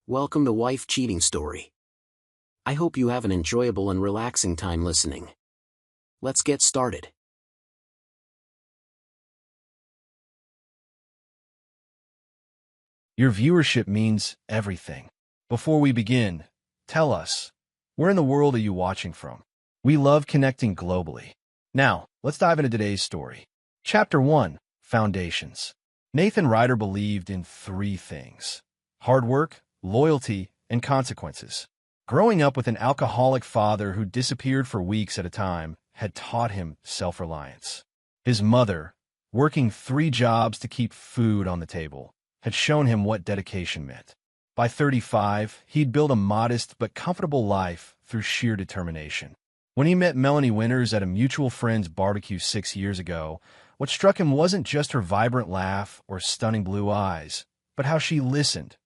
Welcome to Wife Cheating Story. I hope you have an enjoyable and relaxing time listening. Let's get started. Your viewership means everything. Before we begin, tell us, where in the world are you watching from? We love connecting globally. Now, let's dive into today's story. Chapter 1, Foundations. Nathan Ryder believed in three things: hard work, loyalty, and consequences. Growing up with an alcoholic father who disappeared for weeks at a time had taught him self-reliance. His mother, working 3 jobs to keep food on the table, had shown him what dedication meant. By 35, he'd built a modest but comfortable life through sheer determination. When he met Melanie Winters at a mutual friend's barbecue 6 years ago, what struck him wasn't just her vibrant laugh or stunning blue eyes, but how she listened,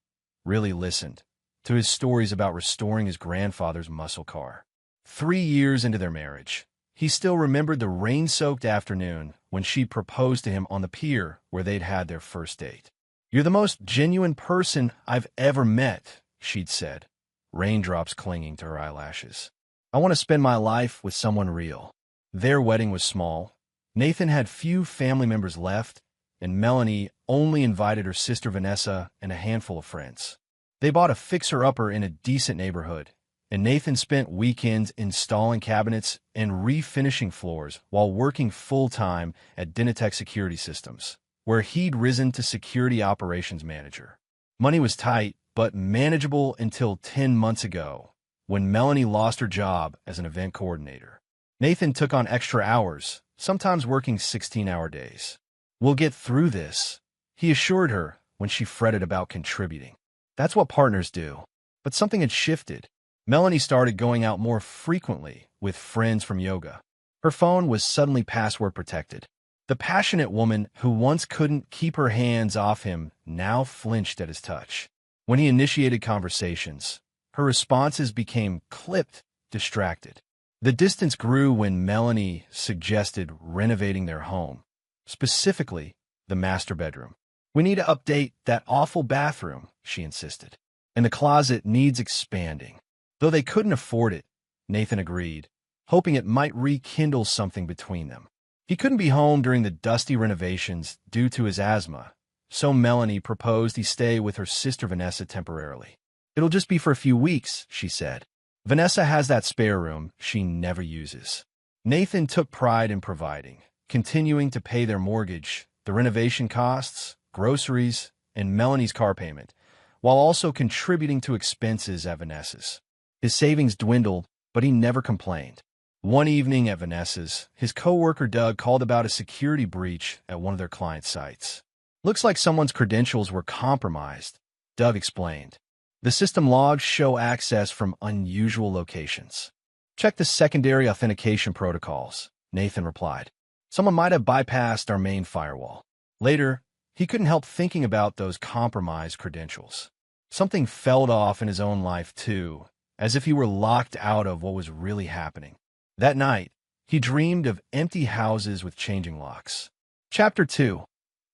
really listened, to his stories about restoring his grandfather's muscle car. 3 years into their marriage, he still remembered the rain-soaked afternoon when she proposed to him on the pier where they'd had their first date. "You're the most genuine person I've ever met," she'd said, raindrops clinging to her eyelashes. "I want to spend my life with someone real." Their wedding was small. Nathan had few family members left, and Melanie only invited her sister Vanessa and a handful of friends. They bought a fixer-upper in a decent neighborhood, and Nathan spent weekends installing cabinets and refinishing floors while working full-time at Dynatech Security Systems, where he'd risen to security operations manager. Money was tight, but manageable until 10 months ago, when Melanie lost her job as an event coordinator. Nathan took on extra hours, sometimes working 16-hour days. "We'll get through this," he assured her when she fretted about contributing. That's what partners do. But something had shifted. Melanie started going out more frequently with friends from yoga. Her phone was suddenly password protected. The passionate woman who once couldn't keep her hands off him now flinched at his touch. When he initiated conversations, her responses became clipped, distracted. The distance grew when Melanie suggested renovating their home, specifically the master bedroom. "We need to update that awful bathroom," she insisted, "and the closet needs expanding." Though they couldn't afford it, Nathan agreed, hoping it might rekindle something between them. He couldn't be home during the dusty renovations due to his asthma, so Melanie proposed he stay with her sister Vanessa temporarily. "It'll just be for a few weeks," she said. "Vanessa has that spare room she never uses." Nathan took pride in providing, continuing to pay their mortgage, the renovation costs, groceries, and Melanie's car payment, while also contributing to expenses at Vanessa's. His savings dwindled, but he never complained. One evening at Vanessa's, his coworker Doug called about a security breach at one of their client sites. "Looks like someone's credentials were compromised," Doug explained. "The system logs show access from unusual locations." "Check the secondary authentication protocols," Nathan replied. "Someone might have bypassed our main firewall." Later, he couldn't help thinking about those compromised credentials. Something fell off in his own life, too, as if he were locked out of what was really happening. That night, he dreamed of empty houses with changing locks. Chapter 2,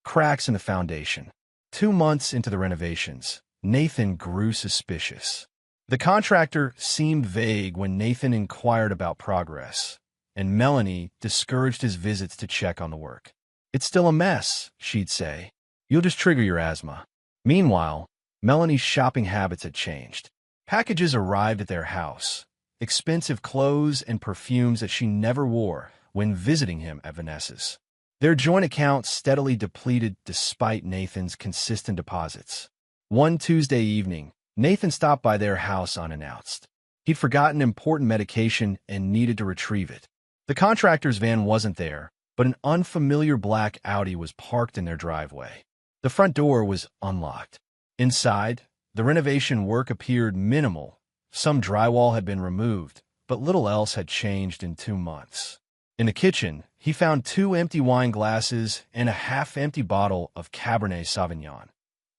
Cracks in the Foundation. 2 months into the renovations, Nathan grew suspicious. The contractor seemed vague when Nathan inquired about progress, and Melanie discouraged his visits to check on the work. "It's still a mess," she'd say. "You'll just trigger your asthma." Meanwhile, Melanie's shopping habits had changed. Packages arrived at their house, expensive clothes and perfumes that she never wore when visiting him at Vanessa's. Their joint account steadily depleted despite Nathan's consistent deposits. One Tuesday evening, Nathan stopped by their house unannounced. He'd forgotten important medication and needed to retrieve it. The contractor's van wasn't there, but an unfamiliar black Audi was parked in their driveway. The front door was unlocked. Inside, the renovation work appeared minimal. Some drywall had been removed, but little else had changed in 2 months. In the kitchen, he found 2 empty wine glasses and a half-empty bottle of Cabernet Sauvignon,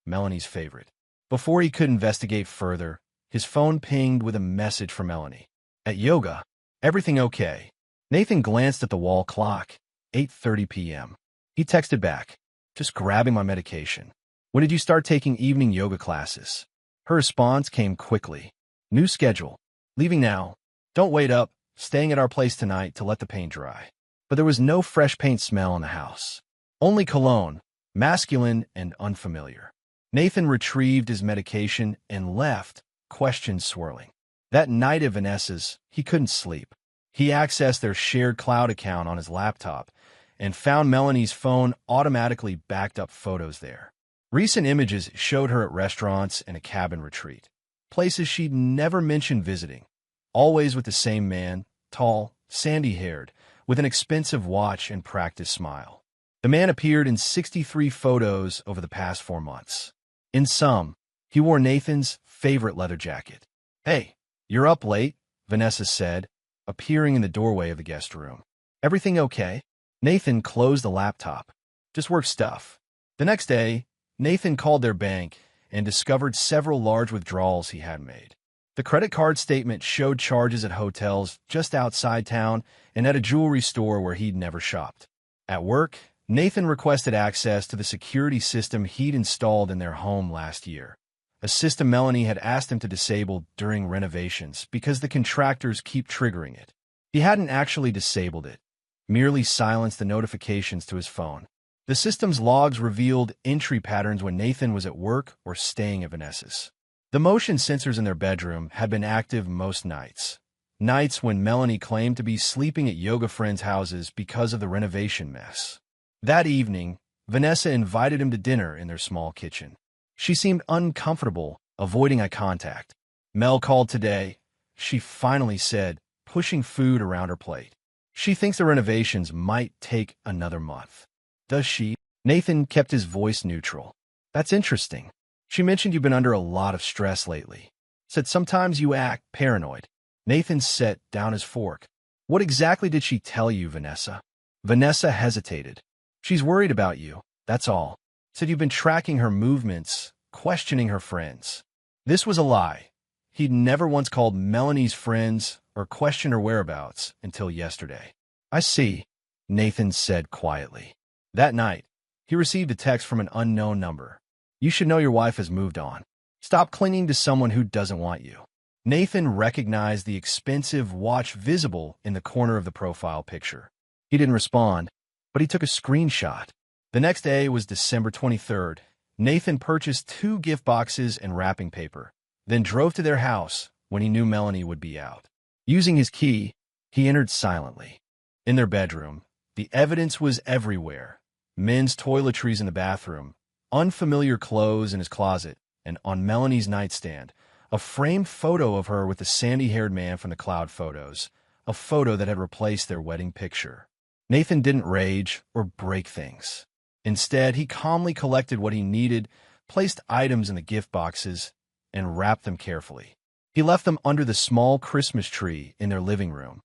Melanie's favorite. Before he could investigate further, his phone pinged with a message from Melanie. "At yoga, everything okay?" Nathan glanced at the wall clock. 8:30 p.m. He texted back, "Just grabbing my medication." "When did you start taking evening yoga classes?" Her response came quickly. New schedule. Leaving now. Don't wait up. Staying at our place tonight to let the paint dry. But there was no fresh paint smell in the house. Only cologne, masculine and unfamiliar. Nathan retrieved his medication and left, questions swirling. That night at Vanessa's, he couldn't sleep. He accessed their shared cloud account on his laptop and found Melanie's phone automatically backed up photos there. Recent images showed her at restaurants and a cabin retreat, places she'd never mentioned visiting, always with the same man, tall, sandy-haired, with an expensive watch and practiced smile. The man appeared in 63 photos over the past 4 months. In some, he wore Nathan's favorite leather jacket. "Hey, you're up late," Vanessa said, appearing in the doorway of the guest room. "Everything okay?" Nathan closed the laptop. "Just work stuff." The next day, Nathan called their bank and discovered several large withdrawals he had made. The credit card statement showed charges at hotels just outside town and at a jewelry store where he'd never shopped. At work, Nathan requested access to the security system he'd installed in their home last year, a system Melanie had asked him to disable during renovations because the contractors keep triggering it. He hadn't actually disabled it, merely silenced the notifications to his phone. The system's logs revealed entry patterns when Nathan was at work or staying at Vanessa's. The motion sensors in their bedroom had been active most nights. Nights when Melanie claimed to be sleeping at yoga friends' houses because of the renovation mess. That evening, Vanessa invited him to dinner in their small kitchen. She seemed uncomfortable, avoiding eye contact. "Mel called today," she finally said, pushing food around her plate. "She thinks the renovations might take another month." "Does she?" Nathan kept his voice neutral. "That's interesting. She mentioned you've been under a lot of stress lately. Said sometimes you act paranoid." Nathan set down his fork. "What exactly did she tell you, Vanessa?" Vanessa hesitated. "She's worried about you, that's all. Said you've been tracking her movements, questioning her friends." This was a lie. He'd never once called Melanie's friends or questioned her whereabouts until yesterday. "I see," Nathan said quietly. That night, he received a text from an unknown number. "You should know your wife has moved on. Stop clinging to someone who doesn't want you." Nathan recognized the expensive watch visible in the corner of the profile picture. He didn't respond, but he took a screenshot. The next day was December 23rd. Nathan purchased 2 gift boxes and wrapping paper, then drove to their house when he knew Melanie would be out. Using his key, he entered silently. In their bedroom, the evidence was everywhere. Men's toiletries in the bathroom, unfamiliar clothes in his closet, and on Melanie's nightstand, a framed photo of her with the sandy-haired man from the cloud photos, a photo that had replaced their wedding picture. Nathan didn't rage or break things. Instead, he calmly collected what he needed, placed items in the gift boxes, and wrapped them carefully. He left them under the small Christmas tree in their living room,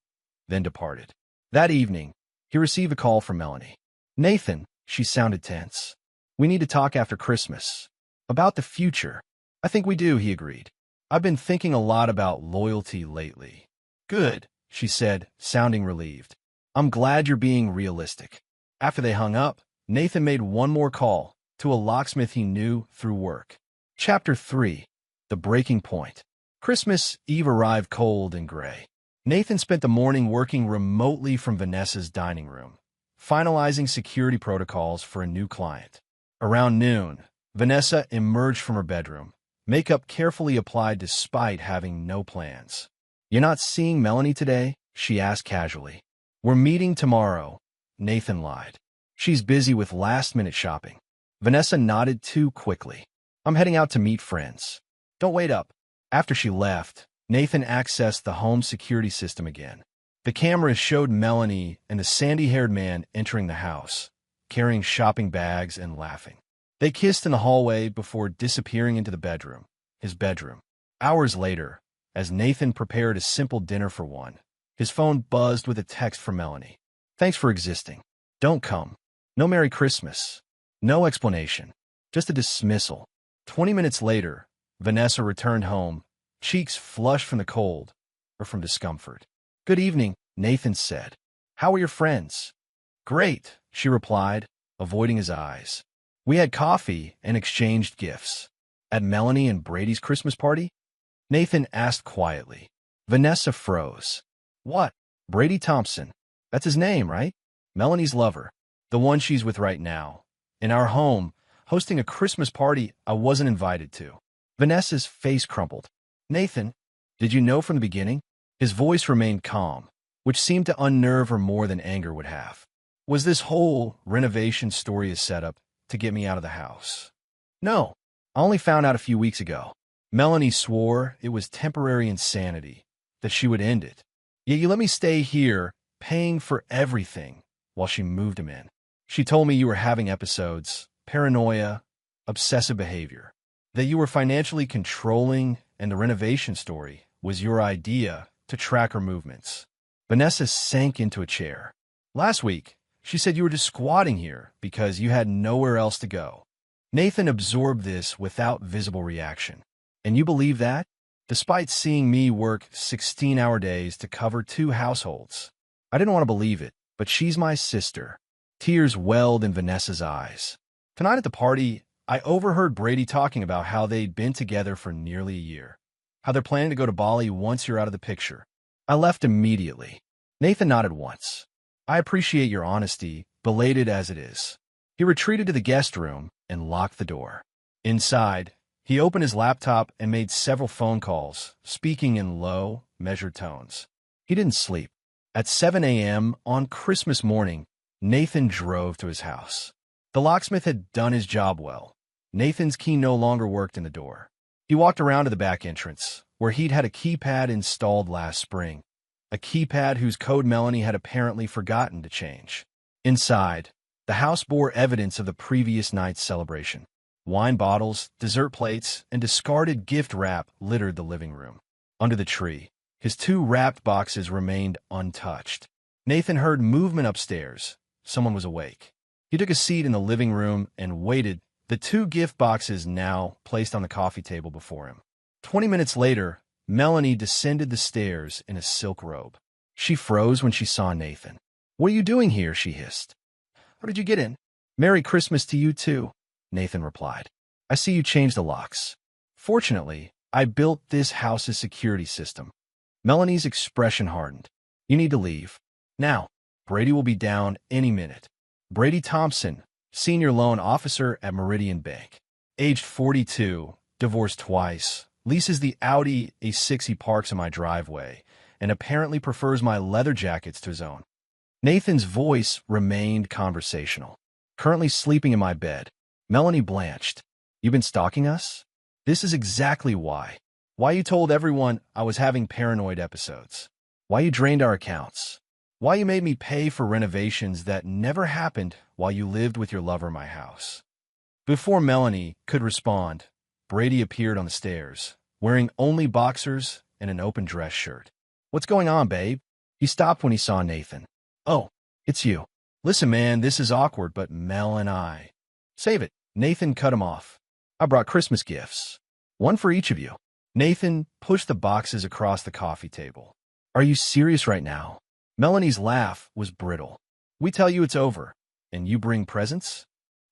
then departed. That evening, he received a call from Melanie. "Nathan," she sounded tense. "We need to talk after Christmas. About the future." "I think we do," he agreed. "I've been thinking a lot about loyalty lately." "Good," she said, sounding relieved. "I'm glad you're being realistic." After they hung up, Nathan made one more call to a locksmith he knew through work. Chapter 3. The Breaking Point. Christmas Eve arrived cold and gray. Nathan spent the morning working remotely from Vanessa's dining room, finalizing security protocols for a new client. Around noon, Vanessa emerged from her bedroom, makeup carefully applied despite having no plans. "You're not seeing Melanie today?" she asked casually. "We're meeting tomorrow," Nathan lied. "She's busy with last-minute shopping." Vanessa nodded too quickly. "I'm heading out to meet friends." "Don't wait up." After she left, Nathan accessed the home security system again. The cameras showed Melanie and the sandy-haired man entering the house, carrying shopping bags and laughing. They kissed in the hallway before disappearing into the bedroom, his bedroom. Hours later, as Nathan prepared a simple dinner for one, his phone buzzed with a text from Melanie. "Thanks for existing. Don't come. No Merry Christmas. No explanation. Just a dismissal." 20 minutes later, Vanessa returned home, cheeks flushed from the cold or from discomfort. "Good evening," Nathan said. "How are your friends?" "Great," she replied, avoiding his eyes. "We had coffee and exchanged gifts." At Melanie and Brady's Christmas party? Nathan asked quietly. Vanessa froze. What? Brady Thompson. That's his name, right? Melanie's lover. The one she's with right now. In our home, hosting a Christmas party I wasn't invited to. Vanessa's face crumpled. Nathan, did you know from the beginning? His voice remained calm, which seemed to unnerve her more than anger would have. Was this whole renovation story a setup to get me out of the house? No, I only found out a few weeks ago. Melanie swore it was temporary insanity, that she would end it. Yet you let me stay here, paying for everything, while she moved him in. She told me you were having episodes, paranoia, obsessive behavior, that you were financially controlling, and the renovation story was your idea to track her movements. Vanessa sank into a chair. Last week, she said you were just squatting here because you had nowhere else to go. Nathan absorbed this without visible reaction. And you believe that? Despite seeing me work 16-hour days to cover 2 households. I didn't want to believe it, but she's my sister. Tears welled in Vanessa's eyes. Tonight at the party, I overheard Brady talking about how they'd been together for nearly a year. How they're planning to go to Bali once you're out of the picture. I left immediately. Nathan nodded once. I appreciate your honesty, belated as it is. He retreated to the guest room and locked the door. Inside, he opened his laptop and made several phone calls, speaking in low, measured tones. He didn't sleep. At 7 a.m. on Christmas morning, Nathan drove to his house. The locksmith had done his job well. Nathan's key no longer worked in the door. He walked around to the back entrance, where he'd had a keypad installed last spring. A keypad whose code Melanie had apparently forgotten to change. Inside, the house bore evidence of the previous night's celebration. Wine bottles, dessert plates, and discarded gift wrap littered the living room. Under the tree, his 2 wrapped boxes remained untouched. Nathan heard movement upstairs. Someone was awake. He took a seat in the living room and waited, the 2 gift boxes now placed on the coffee table before him. 20 minutes later, Melanie descended the stairs in a silk robe. She froze when she saw Nathan. What are you doing here? She hissed. How did you get in? Merry Christmas to you too, Nathan replied. I see you changed the locks. Fortunately, I built this house's security system. Melanie's expression hardened. You need to leave. Now, Brady will be down any minute. Brady Thompson, senior loan officer at Meridian Bank. Aged 42, divorced twice, leases the Audi A6 he parks in my driveway, and apparently prefers my leather jackets to his own. Nathan's voice remained conversational. Currently sleeping in my bed. Melanie blanched. You've been stalking us? This is exactly why. Why you told everyone I was having paranoid episodes. Why you drained our accounts. Why you made me pay for renovations that never happened while you lived with your lover in my house. Before Melanie could respond, Brady appeared on the stairs, wearing only boxers and an open dress shirt. What's going on, babe? He stopped when he saw Nathan. Oh, it's you. Listen, man, this is awkward, but Mel and I. Save it. Nathan cut him off. I brought Christmas gifts. One for each of you. Nathan pushed the boxes across the coffee table. Are you serious right now? Melanie's laugh was brittle. We tell you it's over, and you bring presents?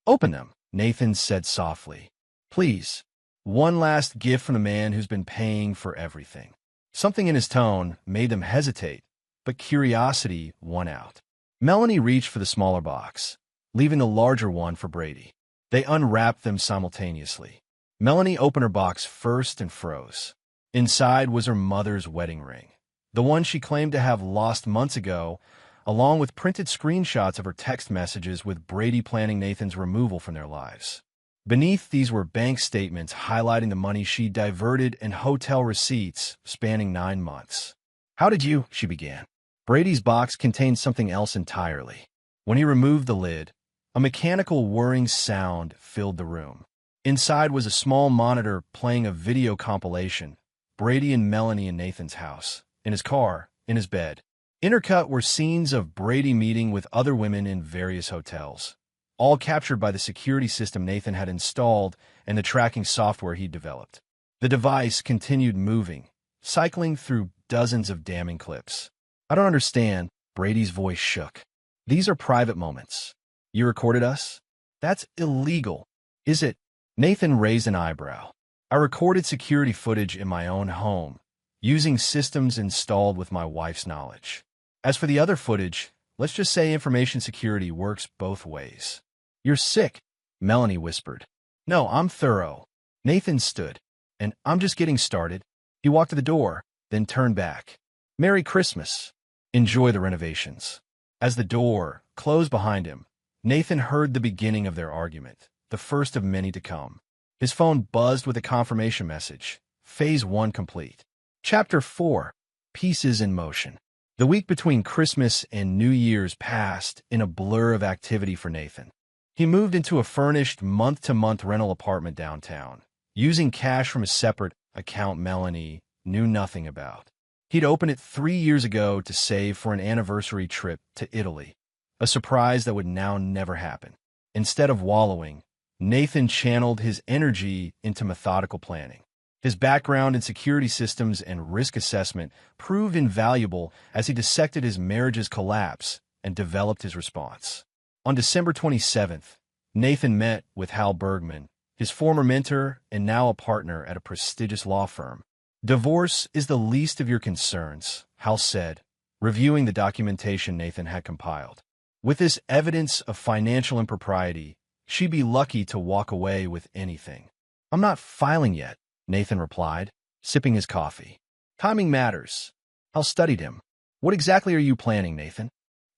Open them, Nathan said softly. Please. One last gift from the man who's been paying for everything. Something in his tone made them hesitate, but curiosity won out. Melanie reached for the smaller box, leaving the larger one for Brady. They unwrapped them simultaneously. Melanie opened her box first and froze. Inside was her mother's wedding ring, the one she claimed to have lost months ago, along with printed screenshots of her text messages with Brady planning Nathan's removal from their lives. Beneath these were bank statements highlighting the money she diverted and hotel receipts spanning 9 months. How did you? She began. Brady's box contained something else entirely. When he removed the lid, a mechanical whirring sound filled the room. Inside was a small monitor playing a video compilation. Brady and Melanie in Nathan's house, in his car, in his bed. Intercut were scenes of Brady meeting with other women in various hotels, all captured by the security system Nathan had installed and the tracking software he'd developed. The device continued moving, cycling through dozens of damning clips. I don't understand, Brady's voice shook. These are private moments. You recorded us? That's illegal. Is it? Nathan raised an eyebrow. I recorded security footage in my own home, using systems installed with my wife's knowledge. As for the other footage, let's just say information security works both ways. You're sick, Melanie whispered. No, I'm thorough. Nathan stood. And I'm just getting started. He walked to the door, then turned back. Merry Christmas. Enjoy the renovations. As the door closed behind him, Nathan heard the beginning of their argument, the first of many to come. His phone buzzed with a confirmation message. Phase 1 complete. Chapter 4. Pieces in Motion. The week between Christmas and New Year's passed in a blur of activity for Nathan. He moved into a furnished month-to-month rental apartment downtown, using cash from a separate account Melanie knew nothing about. He'd opened it 3 years ago to save for an anniversary trip to Italy, a surprise that would now never happen. Instead of wallowing, Nathan channeled his energy into methodical planning. His background in security systems and risk assessment proved invaluable as he dissected his marriage's collapse and developed his response. On December 27th, Nathan met with Hal Bergman, his former mentor and now a partner at a prestigious law firm. Divorce is the least of your concerns, Hal said, reviewing the documentation Nathan had compiled. With this evidence of financial impropriety, she'd be lucky to walk away with anything. I'm not filing yet, Nathan replied, sipping his coffee. Timing matters. Hal studied him. What exactly are you planning, Nathan?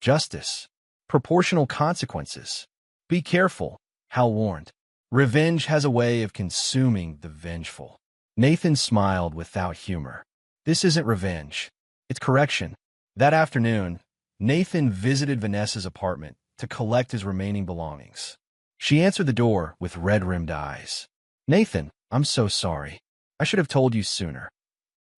Justice. Proportional consequences. Be careful, Hal warned. Revenge has a way of consuming the vengeful. Nathan smiled without humor. This isn't revenge. It's correction. That afternoon, Nathan visited Vanessa's apartment to collect his remaining belongings. She answered the door with red-rimmed eyes. Nathan, I'm so sorry. I should have told you sooner.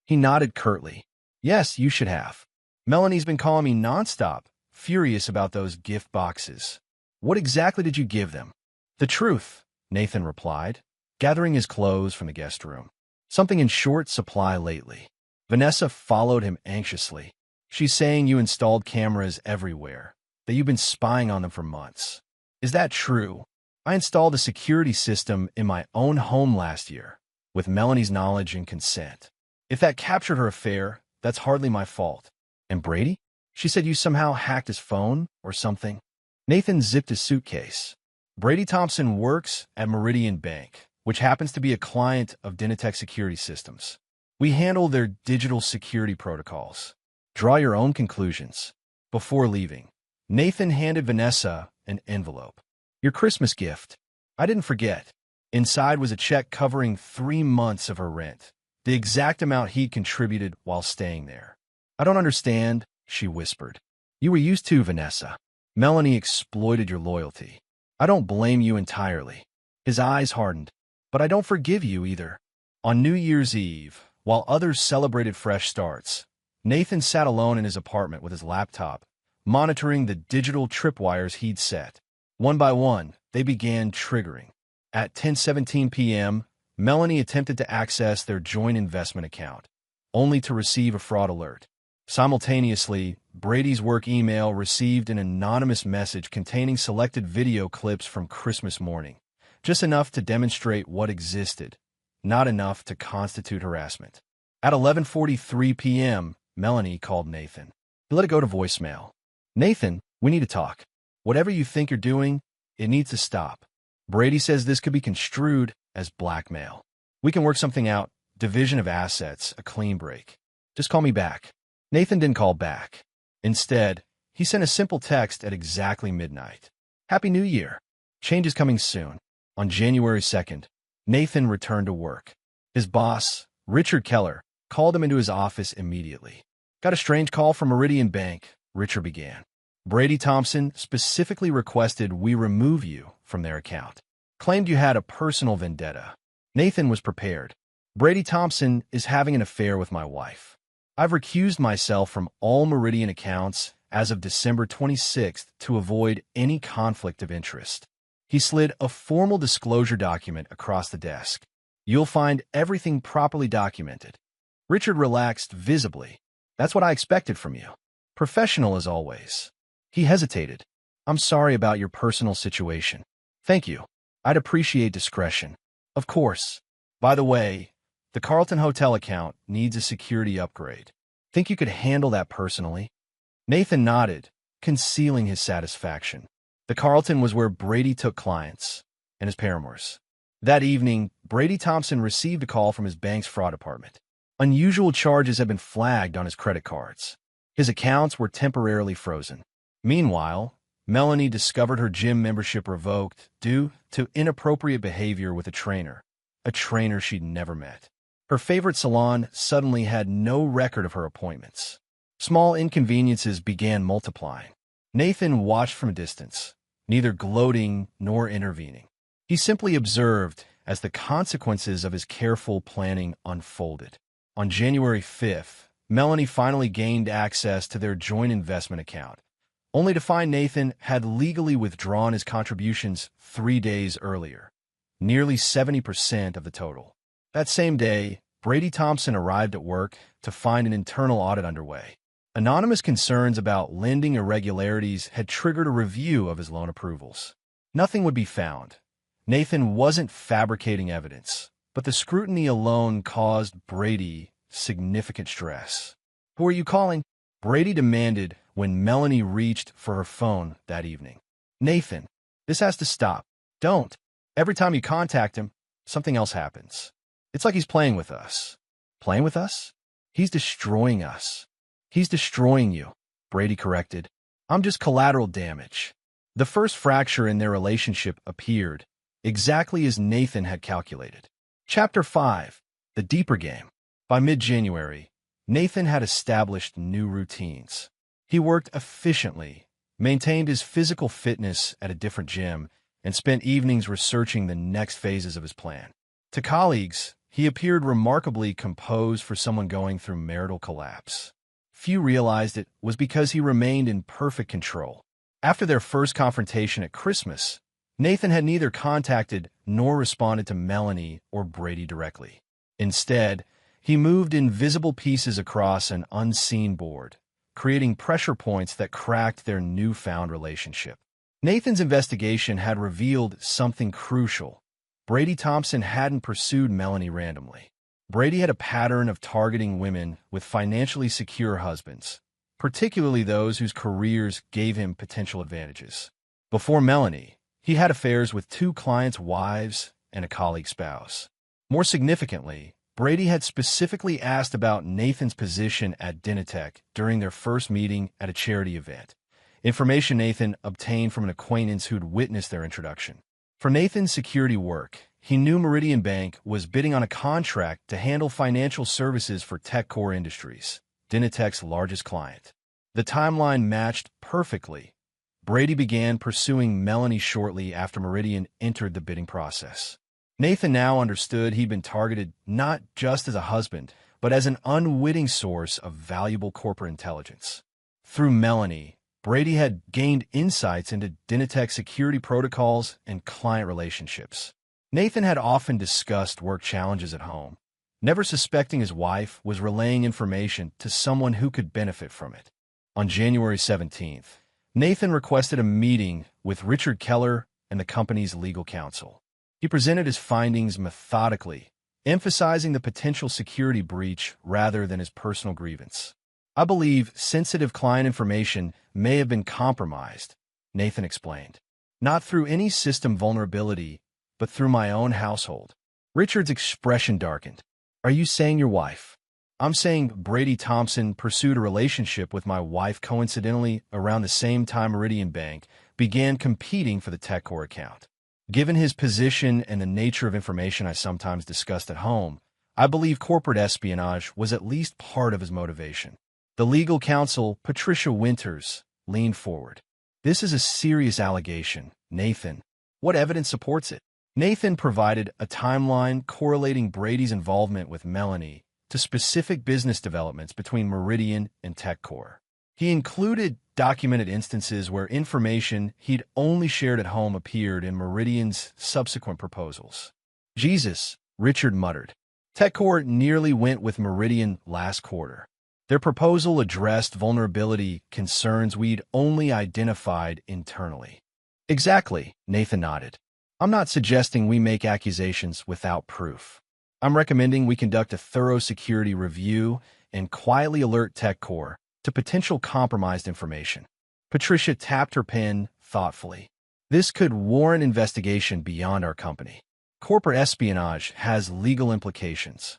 He nodded curtly. Yes, you should have. Melanie's been calling me nonstop, furious about those gift boxes. What exactly did you give them? The truth, Nathan replied, gathering his clothes from the guest room. Something in short supply lately. Vanessa followed him anxiously. She's saying you installed cameras everywhere, that you've been spying on them for months. Is that true? I installed a security system in my own home last year, with Melanie's knowledge and consent. If that captured her affair, that's hardly my fault. And Brady? She said you somehow hacked his phone or something. Nathan zipped his suitcase. Brady Thompson works at Meridian Bank, which happens to be a client of Dynatech Security Systems. We handle their digital security protocols. Draw your own conclusions. Before leaving, Nathan handed Vanessa an envelope. Your Christmas gift. I didn't forget. Inside was a check covering 3 months of her rent, the exact amount he'd contributed while staying there. I don't understand, she whispered. You were used to, Vanessa. Melanie exploited your loyalty. I don't blame you entirely. His eyes hardened. But I don't forgive you either. On New Year's Eve, while others celebrated fresh starts, Nathan sat alone in his apartment with his laptop, monitoring the digital tripwires he'd set. One by one, they began triggering. At 10:17 p.m., Melanie attempted to access their joint investment account, only to receive a fraud alert. Simultaneously, Brady's work email received an anonymous message containing selected video clips from Christmas morning, just enough to demonstrate what existed, not enough to constitute harassment. At 11:43 p.m., Melanie called Nathan. He let it go to voicemail. Nathan, we need to talk. Whatever you think you're doing, it needs to stop. Brady says this could be construed as blackmail. We can work something out, division of assets, a clean break. Just call me back. Nathan didn't call back. Instead, he sent a simple text at exactly midnight. Happy New Year. Change is coming soon. On January 2nd, Nathan returned to work. His boss, Richard Keller, called him into his office immediately. Got a strange call from Meridian Bank, Richard began. Brady Thompson specifically requested we remove you from their account. Claimed you had a personal vendetta. Nathan was prepared. Brady Thompson is having an affair with my wife. I've recused myself from all Meridian accounts as of December 26th to avoid any conflict of interest. He slid a formal disclosure document across the desk. You'll find everything properly documented. Richard relaxed visibly. That's what I expected from you. Professional as always. He hesitated. I'm sorry about your personal situation. Thank you. I'd appreciate discretion. Of course. By the way, the Carlton Hotel account needs a security upgrade. Think you could handle that personally? Nathan nodded, concealing his satisfaction. The Carlton was where Brady took clients and his paramours. That evening, Brady Thompson received a call from his bank's fraud department. Unusual charges had been flagged on his credit cards. His accounts were temporarily frozen. Meanwhile, Melanie discovered her gym membership revoked due to inappropriate behavior with a trainer she'd never met. Her favorite salon suddenly had no record of her appointments. Small inconveniences began multiplying. Nathan watched from a distance, neither gloating nor intervening. He simply observed as the consequences of his careful planning unfolded. On January 5th, Melanie finally gained access to their joint investment account, only to find Nathan had legally withdrawn his contributions 3 days earlier, nearly 70% of the total. That same day, Brady Thompson arrived at work to find an internal audit underway. Anonymous concerns about lending irregularities had triggered a review of his loan approvals. Nothing would be found. Nathan wasn't fabricating evidence, but the scrutiny alone caused Brady significant stress. "Who are you calling?" Brady demanded when Melanie reached for her phone that evening. "Nathan, this has to stop. Don't. Every time you contact him, something else happens. It's like he's playing with us." "Playing with us? He's destroying us." "He's destroying you," Brady corrected. "I'm just collateral damage." The first fracture in their relationship appeared, exactly as Nathan had calculated. Chapter 5. The Deeper Game. By mid-January, Nathan had established new routines. He worked efficiently, maintained his physical fitness at a different gym, and spent evenings researching the next phases of his plan. To colleagues, he appeared remarkably composed for someone going through marital collapse. Few realized it was because he remained in perfect control. After their first confrontation at Christmas, Nathan had neither contacted nor responded to Melanie or Brady directly. Instead, he moved invisible pieces across an unseen board, creating pressure points that cracked their newfound relationship. Nathan's investigation had revealed something crucial. Brady Thompson hadn't pursued Melanie randomly. Brady had a pattern of targeting women with financially secure husbands, particularly those whose careers gave him potential advantages. Before Melanie, he had affairs with 2 clients' wives and a colleague's spouse. More significantly, Brady had specifically asked about Nathan's position at Dynatech during their first meeting at a charity event, information Nathan obtained from an acquaintance who'd witnessed their introduction. For Nathan's security work, he knew Meridian Bank was bidding on a contract to handle financial services for TechCore Industries, Dynatech's largest client. The timeline matched perfectly. Brady began pursuing Melanie shortly after Meridian entered the bidding process. Nathan now understood he'd been targeted not just as a husband, but as an unwitting source of valuable corporate intelligence. Through Melanie, Brady had gained insights into Dynatech security protocols and client relationships. Nathan had often discussed work challenges at home, never suspecting his wife was relaying information to someone who could benefit from it. On January 17th, Nathan requested a meeting with Richard Keller and the company's legal counsel. He presented his findings methodically, emphasizing the potential security breach rather than his personal grievance. "I believe sensitive client information may have been compromised," Nathan explained. "Not through any system vulnerability, but through my own household." Richard's expression darkened. "Are you saying your wife?" "I'm saying Brady Thompson pursued a relationship with my wife coincidentally around the same time Meridian Bank began competing for the TechCore account. Given his position and the nature of information I sometimes discussed at home, I believe corporate espionage was at least part of his motivation." The legal counsel, Patricia Winters, leaned forward. "This is a serious allegation, Nathan. What evidence supports it?" Nathan provided a timeline correlating Brady's involvement with Melanie to specific business developments between Meridian and TechCore. He included documented instances where information he'd only shared at home appeared in Meridian's subsequent proposals. "Jesus," Richard muttered. "TechCore nearly went with Meridian last quarter. Their proposal addressed vulnerability concerns we'd only identified internally." "Exactly," Nathan nodded. "I'm not suggesting we make accusations without proof. I'm recommending we conduct a thorough security review and quietly alert TechCore to potential compromised information. Patricia tapped her pen thoughtfully. This could warrant investigation beyond our company. Corporate espionage has legal implications.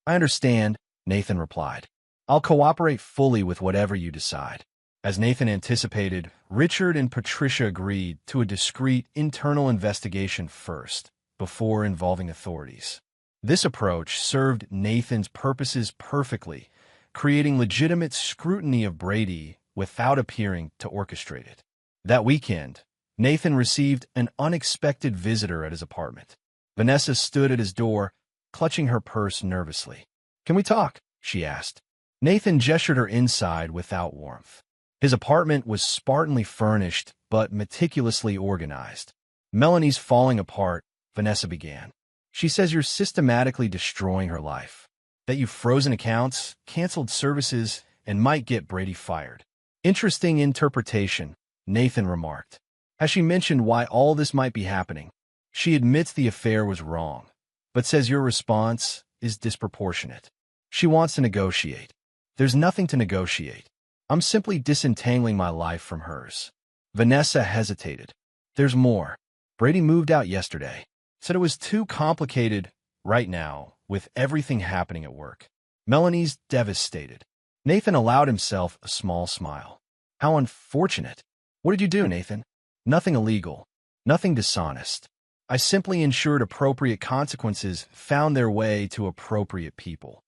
I understand, Nathan replied. I'll cooperate fully with whatever you decide. As Nathan anticipated, Richard and Patricia agreed to a discreet internal investigation first, before involving authorities. This approach served Nathan's purposes perfectly, creating legitimate scrutiny of Brady without appearing to orchestrate it. That weekend, Nathan received an unexpected visitor at his apartment. Vanessa stood at his door, clutching her purse nervously. "Can we talk?" she asked. Nathan gestured her inside without warmth. His apartment was spartanly furnished, but meticulously organized. "Melanie's falling apart," Vanessa began. "She says you're systematically destroying her life, that you've frozen accounts, canceled services, and might get Brady fired." "Interesting interpretation," Nathan remarked. "Has she mentioned why all this might be happening?" "She admits the affair was wrong, but says your response is disproportionate. She wants to negotiate." "There's nothing to negotiate. I'm simply disentangling my life from hers." Vanessa hesitated. "There's more. Brady moved out yesterday. Said it was too complicated right now with everything happening at work." Melanie's devastated. Nathan allowed himself a small smile. "How unfortunate. What did you do, Nathan?" "Nothing illegal. Nothing dishonest. I simply ensured appropriate consequences found their way to appropriate people."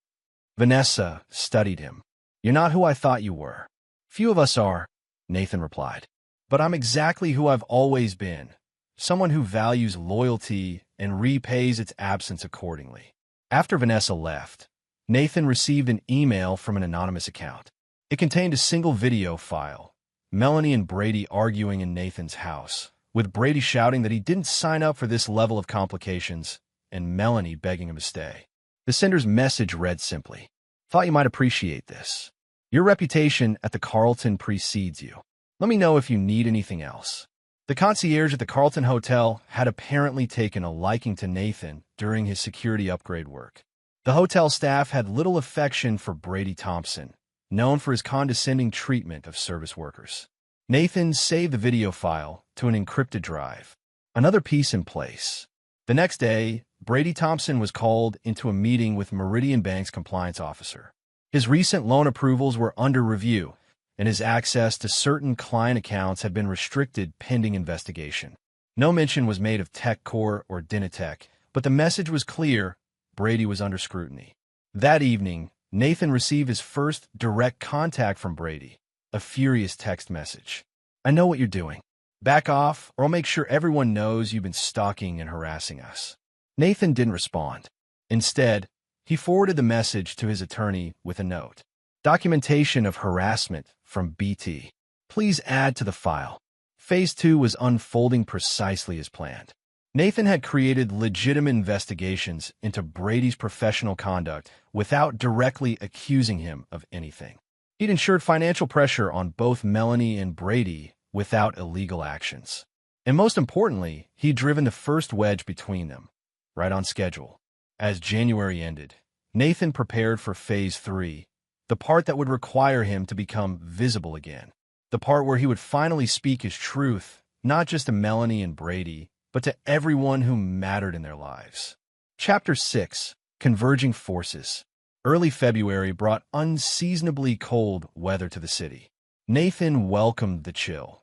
Vanessa studied him. "You're not who I thought you were." "Few of us are," Nathan replied. "But I'm exactly who I've always been, someone who values loyalty and repays its absence accordingly." After Vanessa left, Nathan received an email from an anonymous account. It contained a single video file, Melanie and Brady arguing in Nathan's house, with Brady shouting that he didn't sign up for this level of complications, and Melanie begging him to stay. The sender's message read simply, "Thought you might appreciate this. Your reputation at the Carlton precedes you. Let me know if you need anything else." The concierge at the Carlton Hotel had apparently taken a liking to Nathan during his security upgrade work. The hotel staff had little affection for Brady Thompson, known for his condescending treatment of service workers. Nathan saved the video file to an encrypted drive. Another piece in place. The next day, Brady Thompson was called into a meeting with Meridian Bank's compliance officer. His recent loan approvals were under review, and his access to certain client accounts had been restricted pending investigation. No mention was made of TechCore or Dynatech, but the message was clear: Brady was under scrutiny. That evening, Nathan received his first direct contact from Brady, a furious text message. "I know what you're doing. Back off, or I'll make sure everyone knows you've been stalking and harassing us." Nathan didn't respond. Instead, he forwarded the message to his attorney with a note. "Documentation of harassment from BT. Please add to the file." Phase 2 was unfolding precisely as planned. Nathan had created legitimate investigations into Brady's professional conduct without directly accusing him of anything. He'd ensured financial pressure on both Melanie and Brady without illegal actions. And most importantly, he'd driven the first wedge between them, right on schedule. As January ended, Nathan prepared for Phase 3, the part that would require him to become visible again. The part where he would finally speak his truth, not just to Melanie and Brady, but to everyone who mattered in their lives. Chapter 6: Converging Forces. Early February brought unseasonably cold weather to the city. Nathan welcomed the chill.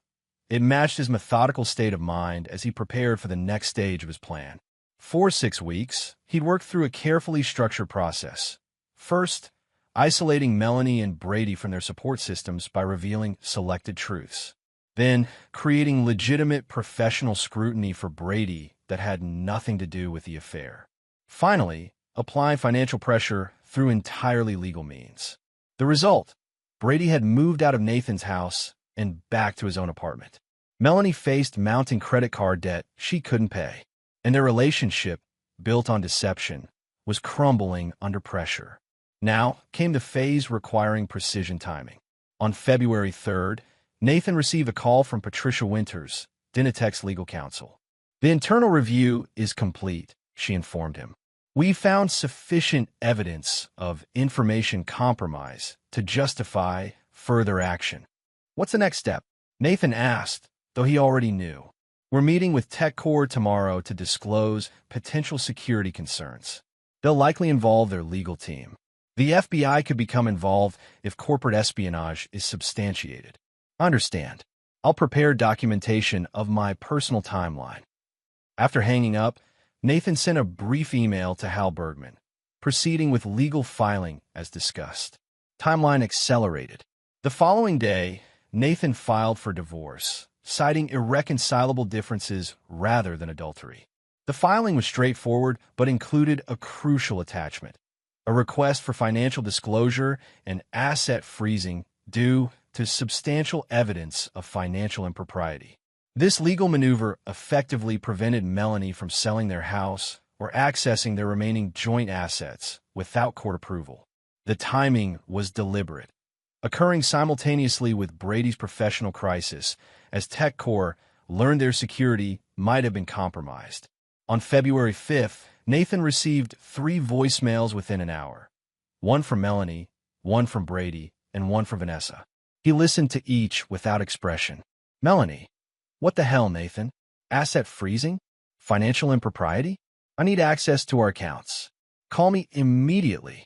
It matched his methodical state of mind as he prepared for the next stage of his plan. For 6 weeks, he'd worked through a carefully structured process. First, isolating Melanie and Brady from their support systems by revealing selected truths. Then, creating legitimate professional scrutiny for Brady that had nothing to do with the affair. Finally, applying financial pressure through entirely legal means. The result: Brady had moved out of Nathan's house and back to his own apartment. Melanie faced mounting credit card debt she couldn't pay, and their relationship, built on deception, was crumbling under pressure. Now came the phase requiring precision timing. On February 3rd, Nathan received a call from Patricia Winters, Dynatech's legal counsel. "The internal review is complete," she informed him. We found sufficient evidence of information compromise to justify further action. What's the next step? Nathan asked, though he already knew. We're meeting with TechCore tomorrow to disclose potential security concerns. They'll likely involve their legal team. The FBI could become involved if corporate espionage is substantiated. Understand. I'll prepare documentation of my personal timeline. After hanging up, Nathan sent a brief email to Hal Bergman, proceeding with legal filing as discussed. Timeline accelerated. The following day, Nathan filed for divorce, citing irreconcilable differences rather than adultery. The filing was straightforward but included a crucial attachment, a request for financial disclosure and asset freezing due to substantial evidence of financial impropriety. This legal maneuver effectively prevented Melanie from selling their house or accessing their remaining joint assets without court approval. The timing was deliberate, occurring simultaneously with Brady's professional crisis, as TechCore learned their security might have been compromised. On February 5th, Nathan received 3 voicemails within an hour. One from Melanie, one from Brady, and one from Vanessa. He listened to each without expression. Melanie. What the hell, Nathan? Asset freezing? Financial impropriety? I need access to our accounts. Call me immediately.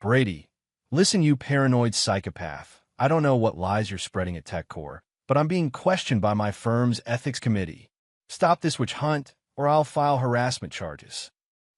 Brady. Listen, you paranoid psychopath. I don't know what lies you're spreading at TechCore, but I'm being questioned by my firm's ethics committee. Stop this witch hunt, or I'll file harassment charges.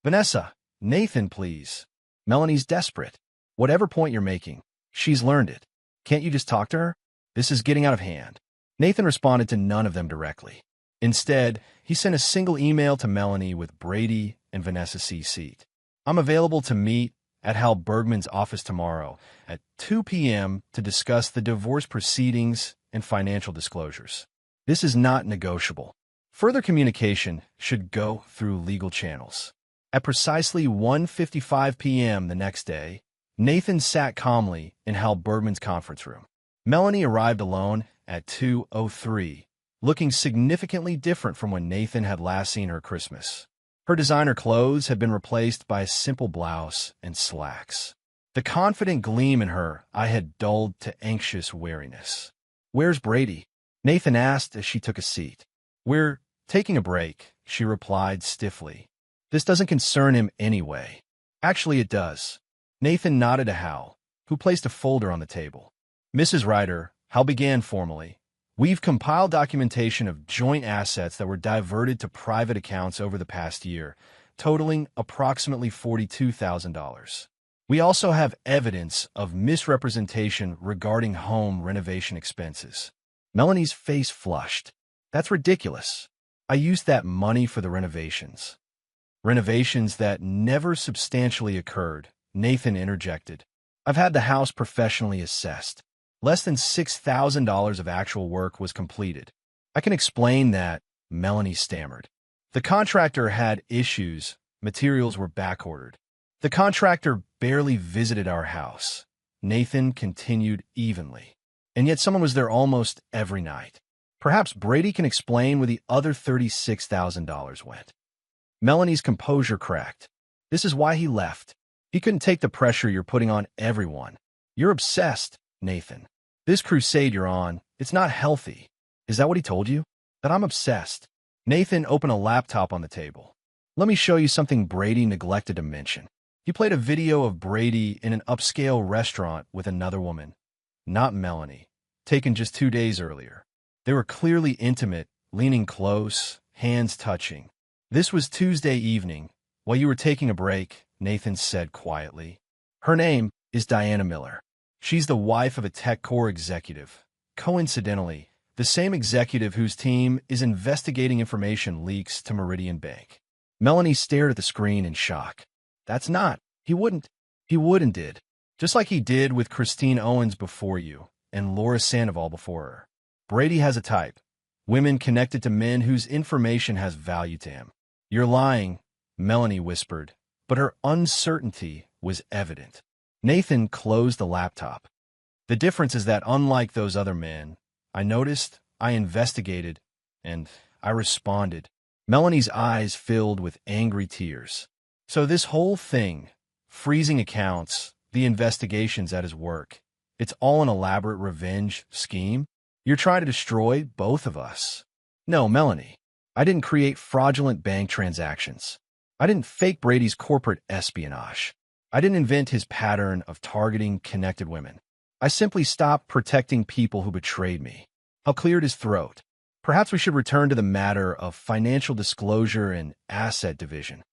Vanessa. Nathan, please. Melanie's desperate. Whatever point you're making, she's learned it. Can't you just talk to her? This is getting out of hand. Nathan responded to none of them directly. Instead, he sent a single email to Melanie with Brady and Vanessa CC'd. I'm available to meet at Hal Bergman's office tomorrow at 2 p.m. to discuss the divorce proceedings and financial disclosures. This is not negotiable. Further communication should go through legal channels. At precisely 1:55 p.m. the next day, Nathan sat calmly in Hal Bergman's conference room. Melanie arrived alone at 2:03, looking significantly different from when Nathan had last seen her Christmas. Her designer clothes had been replaced by a simple blouse and slacks. The confident gleam in her eye had dulled to anxious wariness. Where's Brady? Nathan asked as she took a seat. We're taking a break, she replied stiffly. This doesn't concern him anyway. Actually, it does. Nathan nodded to Hal, who placed a folder on the table. Mrs. Ryder, Hal began formally. We've compiled documentation of joint assets that were diverted to private accounts over the past year, totaling approximately $42,000. We also have evidence of misrepresentation regarding home renovation expenses. Melanie's face flushed. That's ridiculous. I used that money for the renovations. Renovations that never substantially occurred, Nathan interjected. I've had the house professionally assessed. Less than $6,000 of actual work was completed. I can explain that, Melanie stammered. The contractor had issues. Materials were backordered. The contractor barely visited our house. Nathan continued evenly. And yet someone was there almost every night. Perhaps Brady can explain where the other $36,000 went. Melanie's composure cracked. This is why he left. He couldn't take the pressure you're putting on everyone. You're obsessed, Nathan. This crusade you're on, it's not healthy. Is that what he told you? That I'm obsessed? Nathan opened a laptop on the table. Let me show you something Brady neglected to mention. He played a video of Brady in an upscale restaurant with another woman, not Melanie, taken just 2 days earlier. They were clearly intimate, leaning close, hands touching. This was Tuesday evening, while you were taking a break, Nathan said quietly. Her name is Diana Miller. She's the wife of a TechCore executive. Coincidentally, the same executive whose team is investigating information leaks to Meridian Bank. Melanie stared at the screen in shock. That's not. He wouldn't. He would and did. Just like he did with Christine Owens before you and Laura Sandoval before her. Brady has a type. Women connected to men whose information has value to him. You're lying, Melanie whispered, but her uncertainty was evident. Nathan closed the laptop. The difference is that unlike those other men, I noticed, I investigated, and I responded. Melanie's eyes filled with angry tears. So this whole thing, freezing accounts, the investigations at his work, it's all an elaborate revenge scheme? You're trying to destroy both of us. No, Melanie. I didn't create fraudulent bank transactions. I didn't fake Brady's corporate espionage. I didn't invent his pattern of targeting connected women. I simply stopped protecting people who betrayed me. Hal cleared his throat. Perhaps we should return to the matter of financial disclosure and asset division.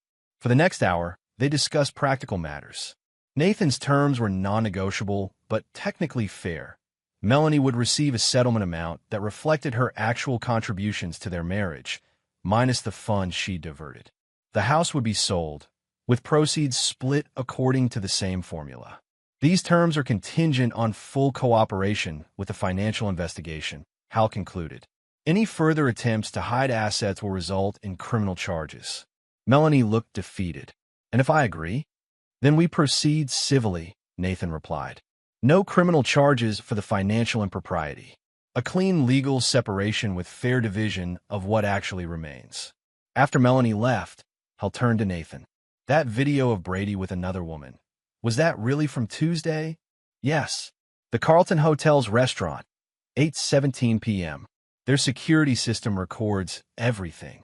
For the next hour, they discussed practical matters. Nathan's terms were non-negotiable, but technically fair. Melanie would receive a settlement amount that reflected her actual contributions to their marriage, minus the funds she diverted. The house would be sold, with proceeds split according to the same formula. These terms are contingent on full cooperation with the financial investigation, Hal concluded. Any further attempts to hide assets will result in criminal charges. Melanie looked defeated. And if I agree? Then we proceed civilly, Nathan replied. No criminal charges for the financial impropriety. A clean legal separation with fair division of what actually remains. After Melanie left, Hal turned to Nathan. That video of Brady with another woman, was that really from Tuesday? Yes. The Carlton Hotel's restaurant, 8:17 p.m. Their security system records everything.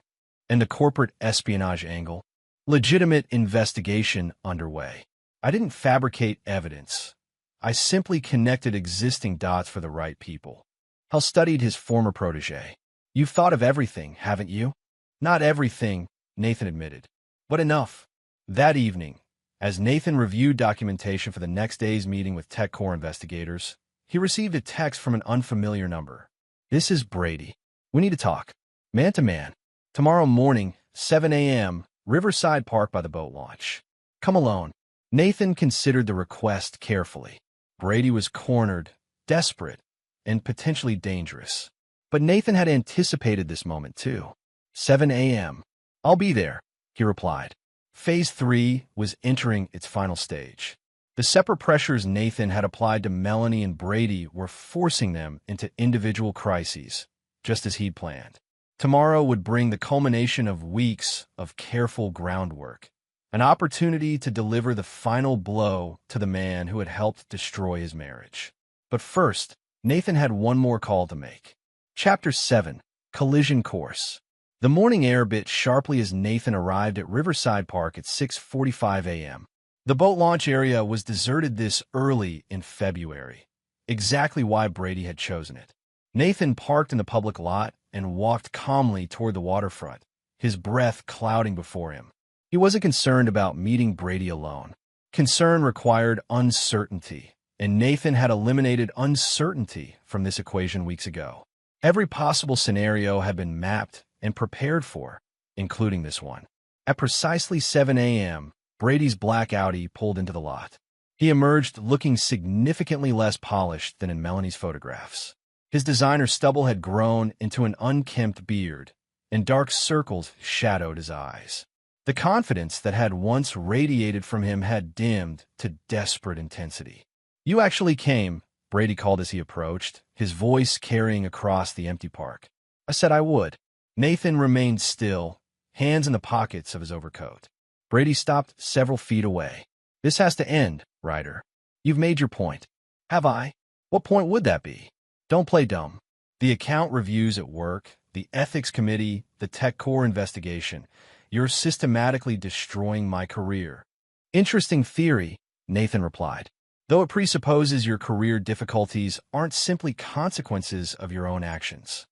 And the corporate espionage angle? Legitimate investigation underway. I didn't fabricate evidence. I simply connected existing dots for the right people. Hal studied his former protege. You've thought of everything, haven't you? Not everything, Nathan admitted. But enough. That evening, as Nathan reviewed documentation for the next day's meeting with TechCore investigators, he received a text from an unfamiliar number. This is Brady. We need to talk. Man to man. Tomorrow morning, 7 a.m., Riverside Park by the boat launch. Come alone. Nathan considered the request carefully. Brady was cornered, desperate, and potentially dangerous. But Nathan had anticipated this moment too. 7 a.m. I'll be there, he replied. Phase 3 was entering its final stage. The separate pressures Nathan had applied to Melanie and Brady were forcing them into individual crises, just as he'd planned. Tomorrow would bring the culmination of weeks of careful groundwork, an opportunity to deliver the final blow to the man who had helped destroy his marriage. But first, Nathan had one more call to make. Chapter 7, Collision Course. The morning air bit sharply as Nathan arrived at Riverside Park at 6:45 a.m. The boat launch area was deserted this early in February, exactly why Brady had chosen it. Nathan parked in the public lot and walked calmly toward the waterfront, his breath clouding before him. He wasn't concerned about meeting Brady alone. Concern required uncertainty, and Nathan had eliminated uncertainty from this equation weeks ago. Every possible scenario had been mapped and prepared for, including this one. At precisely 7 a.m., Brady's black Audi pulled into the lot. He emerged looking significantly less polished than in Melanie's photographs. His designer stubble had grown into an unkempt beard, and dark circles shadowed his eyes. The confidence that had once radiated from him had dimmed to desperate intensity. You actually came, Brady called as he approached, his voice carrying across the empty park. I said I would. Nathan remained still, hands in the pockets of his overcoat. Brady stopped several feet away. This has to end, Ryder. You've made your point. Have I? What point would that be? Don't play dumb. The account reviews at work, the ethics committee, the TechCore investigation. You're systematically destroying my career. Interesting theory, Nathan replied. Though it presupposes your career difficulties aren't simply consequences of your own actions.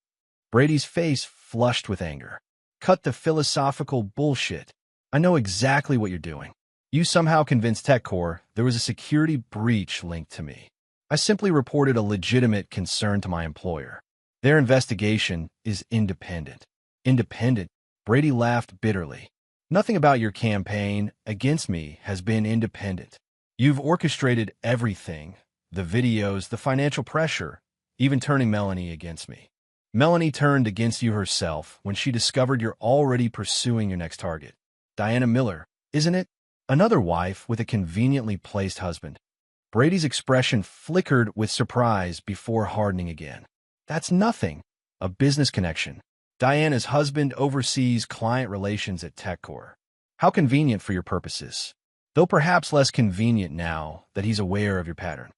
Brady's face flushed with anger. Cut the philosophical bullshit. I know exactly what you're doing. You somehow convinced TechCore there was a security breach linked to me. I simply reported a legitimate concern to my employer. Their investigation is independent. Independent? Brady laughed bitterly. Nothing about your campaign against me has been independent. You've orchestrated everything, the videos, the financial pressure, even turning Melanie against me. Melanie turned against you herself when she discovered you're already pursuing your next target. Diana Miller, isn't it? Another wife with a conveniently placed husband. Brady's expression flickered with surprise before hardening again. That's nothing. A business connection. Diana's husband oversees client relations at TechCore. How convenient for your purposes. Though perhaps less convenient now that he's aware of your pattern.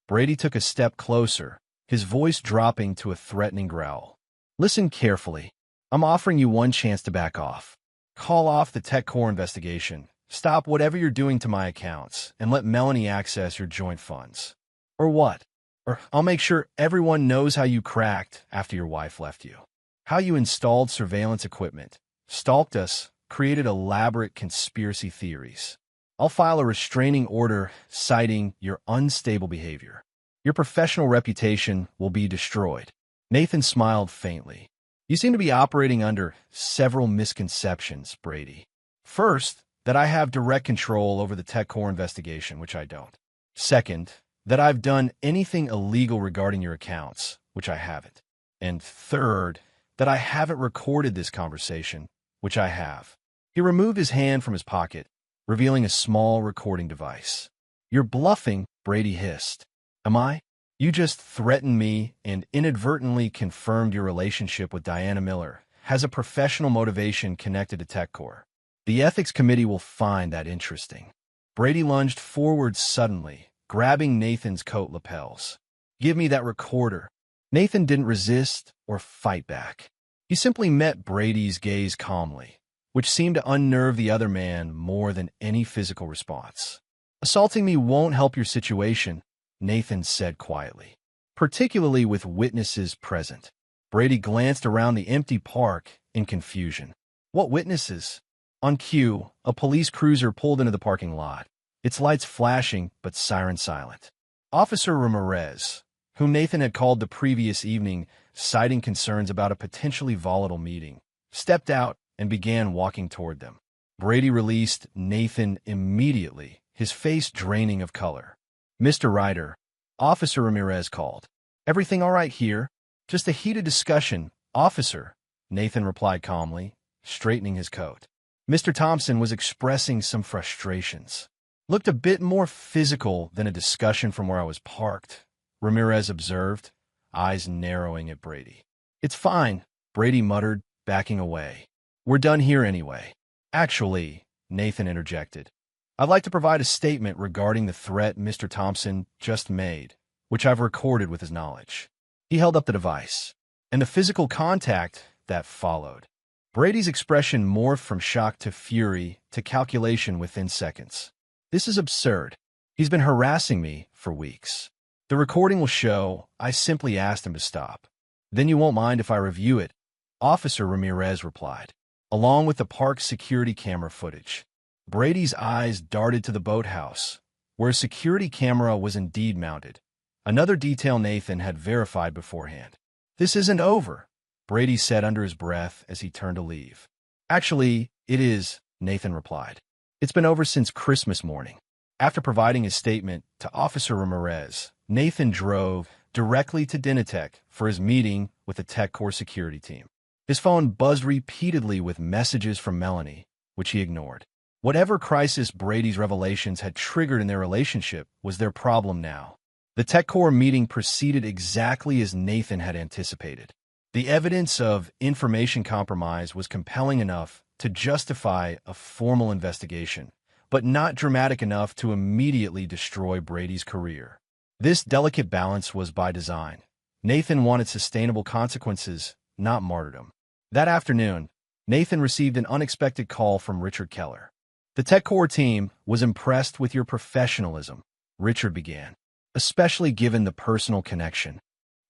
Brady took a step closer, his voice dropping to a threatening growl. Listen carefully. I'm offering you one chance to back off. Call off the TechCore investigation. Stop whatever you're doing to my accounts and let Melanie access your joint funds. Or what? Or I'll make sure everyone knows how you cracked after your wife left you. How you installed surveillance equipment, stalked us, created elaborate conspiracy theories. I'll file a restraining order citing your unstable behavior. Your professional reputation will be destroyed. Nathan smiled faintly. You seem to be operating under several misconceptions, Brady. First, that I have direct control over the TechCore investigation, which I don't. Second, that I've done anything illegal regarding your accounts, which I haven't. And third, that I haven't recorded this conversation, which I have. He removed his hand from his pocket, revealing a small recording device. You're bluffing, Brady hissed. Am I? You just threatened me and inadvertently confirmed your relationship with Diana Miller has a professional motivation connected to TechCore. The ethics committee will find that interesting. Brady lunged forward suddenly, grabbing Nathan's coat lapels. Give me that recorder. Nathan didn't resist or fight back. He simply met Brady's gaze calmly, which seemed to unnerve the other man more than any physical response. Assaulting me won't help your situation, Nathan said quietly, particularly with witnesses present. Brady glanced around the empty park in confusion. What witnesses? On cue, a police cruiser pulled into the parking lot, its lights flashing but siren silent. Officer Ramirez, whom Nathan had called the previous evening, citing concerns about a potentially volatile meeting, stepped out and began walking toward them. Brady released Nathan immediately, his face draining of color. Mr. Ryder, Officer Ramirez called. Everything all right here? Just a heated discussion, officer, Nathan replied calmly, straightening his coat. Mr. Thompson was expressing some frustrations. Looked a bit more physical than a discussion from where I was parked, Ramirez observed, eyes narrowing at Brady. It's fine, Brady muttered, backing away. We're done here anyway. Actually, Nathan interjected, I'd like to provide a statement regarding the threat Mr. Thompson just made, which I've recorded with his knowledge. He held up the device, and the physical contact that followed. Brady's expression morphed from shock to fury to calculation within seconds. This is absurd. He's been harassing me for weeks. The recording will show I simply asked him to stop. Then you won't mind if I review it, Officer Ramirez replied, along with the park's security camera footage. Brady's eyes darted to the boathouse, where a security camera was indeed mounted, another detail Nathan had verified beforehand. This isn't over, Brady said under his breath as he turned to leave. Actually, it is, Nathan replied. It's been over since Christmas morning. After providing his statement to Officer Ramirez, Nathan drove directly to Dynatech for his meeting with the TechCore security team. His phone buzzed repeatedly with messages from Melanie, which he ignored. Whatever crisis Brady's revelations had triggered in their relationship was their problem now. The TechCore meeting proceeded exactly as Nathan had anticipated. The evidence of information compromise was compelling enough to justify a formal investigation, but not dramatic enough to immediately destroy Brady's career. This delicate balance was by design. Nathan wanted sustainable consequences, not martyrdom. That afternoon, Nathan received an unexpected call from Richard Keller. The TechCore team was impressed with your professionalism, Richard began, especially given the personal connection.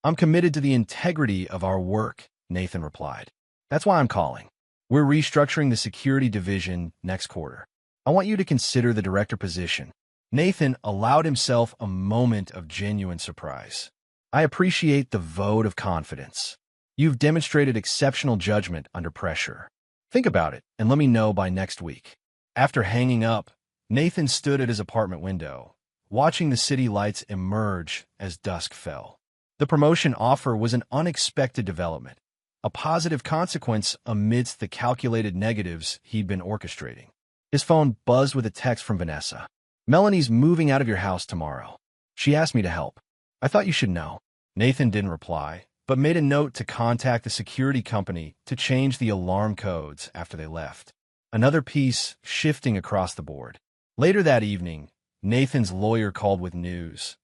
I'm committed to the integrity of our work, Nathan replied. That's why I'm calling. We're restructuring the security division next quarter. I want you to consider the director position. Nathan allowed himself a moment of genuine surprise. I appreciate the vote of confidence. You've demonstrated exceptional judgment under pressure. Think about it and let me know by next week. After hanging up, Nathan stood at his apartment window, watching the city lights emerge as dusk fell. The promotion offer was an unexpected development, a positive consequence amidst the calculated negatives he'd been orchestrating. His phone buzzed with a text from Vanessa. Melanie's moving out of your house tomorrow. She asked me to help. I thought you should know. Nathan didn't reply, but made a note to contact the security company to change the alarm codes after they left. Another piece shifting across the board. Later that evening, Nathan's lawyer called with news.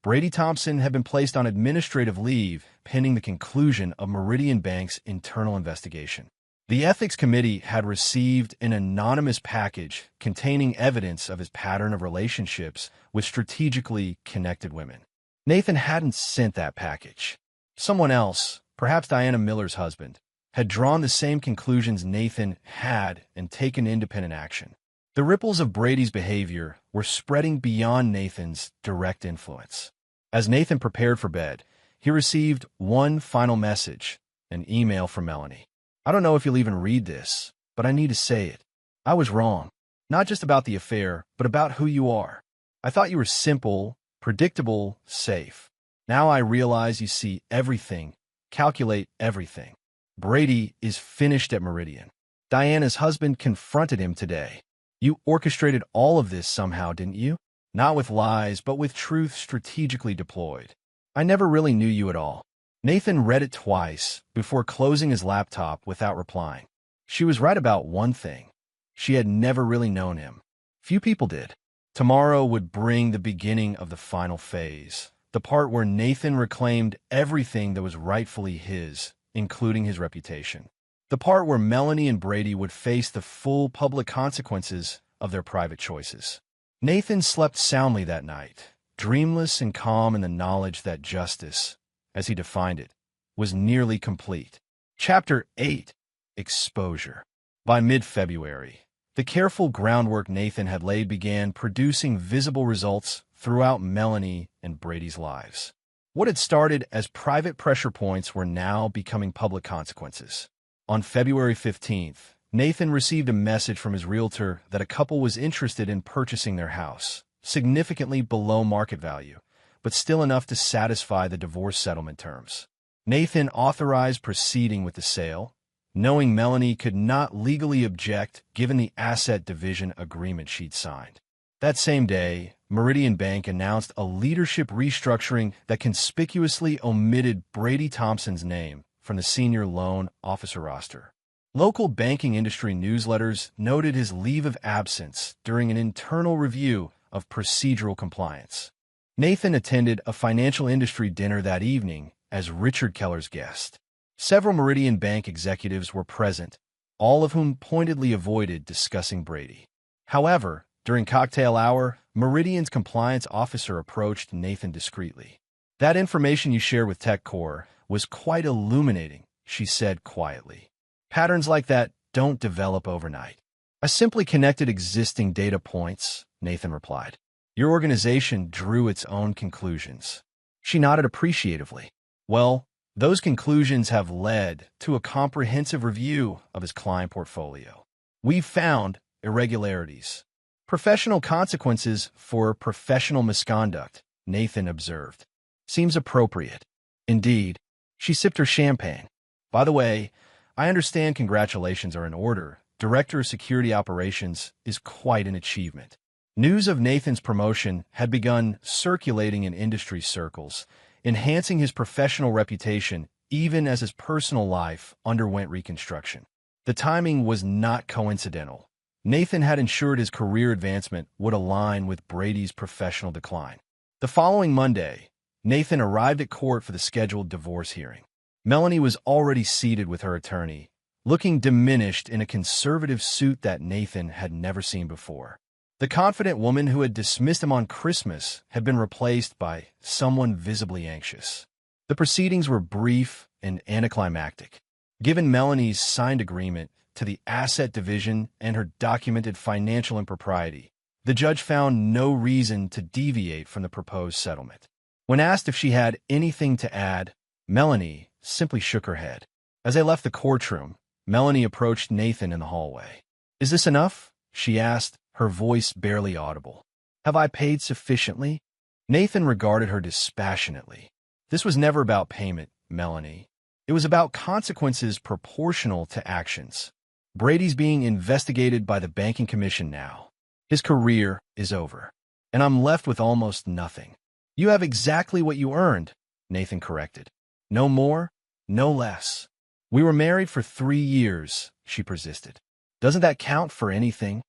Brady Thompson had been placed on administrative leave pending the conclusion of Meridian Bank's internal investigation. The ethics committee had received an anonymous package containing evidence of his pattern of relationships with strategically connected women. Nathan hadn't sent that package. Someone else, perhaps Diana Miller's husband, had drawn the same conclusions Nathan had and taken independent action. The ripples of Brady's behavior were spreading beyond Nathan's direct influence. As Nathan prepared for bed, he received one final message, an email from Melanie. I don't know if you'll even read this, but I need to say it. I was wrong. Not just about the affair, but about who you are. I thought you were simple, predictable, safe. Now I realize you see everything, calculate everything. Brady is finished at Meridian. Diana's husband confronted him today. You orchestrated all of this somehow, didn't you? Not with lies, but with truth strategically deployed. I never really knew you at all. Nathan read it twice before closing his laptop without replying. She was right about one thing. She had never really known him. Few people did. Tomorrow would bring the beginning of the final phase, the part where Nathan reclaimed everything that was rightfully his, including his reputation. The part where Melanie and Brady would face the full public consequences of their private choices. Nathan slept soundly that night, dreamless and calm in the knowledge that justice, as he defined it, was nearly complete. Chapter 8. Exposure. By mid-February, the careful groundwork Nathan had laid began producing visible results throughout Melanie and Brady's lives. What had started as private pressure points were now becoming public consequences. On February 15th, Nathan received a message from his realtor that a couple was interested in purchasing their house, significantly below market value, but still enough to satisfy the divorce settlement terms. Nathan authorized proceeding with the sale, knowing Melanie could not legally object given the asset division agreement she'd signed. That same day, Meridian Bank announced a leadership restructuring that conspicuously omitted Brady Thompson's name from the senior loan officer roster. Local banking industry newsletters noted his leave of absence during an internal review of procedural compliance. Nathan attended a financial industry dinner that evening as Richard Keller's guest. Several Meridian Bank executives were present, all of whom pointedly avoided discussing Brady. However, during cocktail hour, Meridian's compliance officer approached Nathan discreetly. "That information you shared with TechCore was quite illuminating," she said quietly. "Patterns like that don't develop overnight." "I simply connected existing data points," Nathan replied. "Your organization drew its own conclusions." She nodded appreciatively. "Well, those conclusions have led to a comprehensive review of his client portfolio. We've found irregularities. Professional consequences for professional misconduct," Nathan observed. "Seems appropriate." Indeed. She sipped her champagne. "By the way, I understand congratulations are in order. Director of Security Operations is quite an achievement." News of Nathan's promotion had begun circulating in industry circles, enhancing his professional reputation even as his personal life underwent reconstruction. The timing was not coincidental. Nathan had ensured his career advancement would align with Brady's professional decline. The following Monday, Nathan arrived at court for the scheduled divorce hearing. Melanie was already seated with her attorney, looking diminished in a conservative suit that Nathan had never seen before. The confident woman who had dismissed him on Christmas had been replaced by someone visibly anxious. The proceedings were brief and anticlimactic. Given Melanie's signed agreement to the asset division and her documented financial impropriety, the judge found no reason to deviate from the proposed settlement. When asked if she had anything to add, Melanie simply shook her head. As they left the courtroom, Melanie approached Nathan in the hallway. "Is this enough?" she asked, her voice barely audible. "Have I paid sufficiently?" Nathan regarded her dispassionately. "This was never about payment, Melanie. It was about consequences proportional to actions. Brady's being investigated by the Banking Commission now. His career is over, and I'm left with almost nothing." "You have exactly what you earned," Nathan corrected. "No more, no less." "We were married for 3 years," she persisted. Doesn't that count for anything?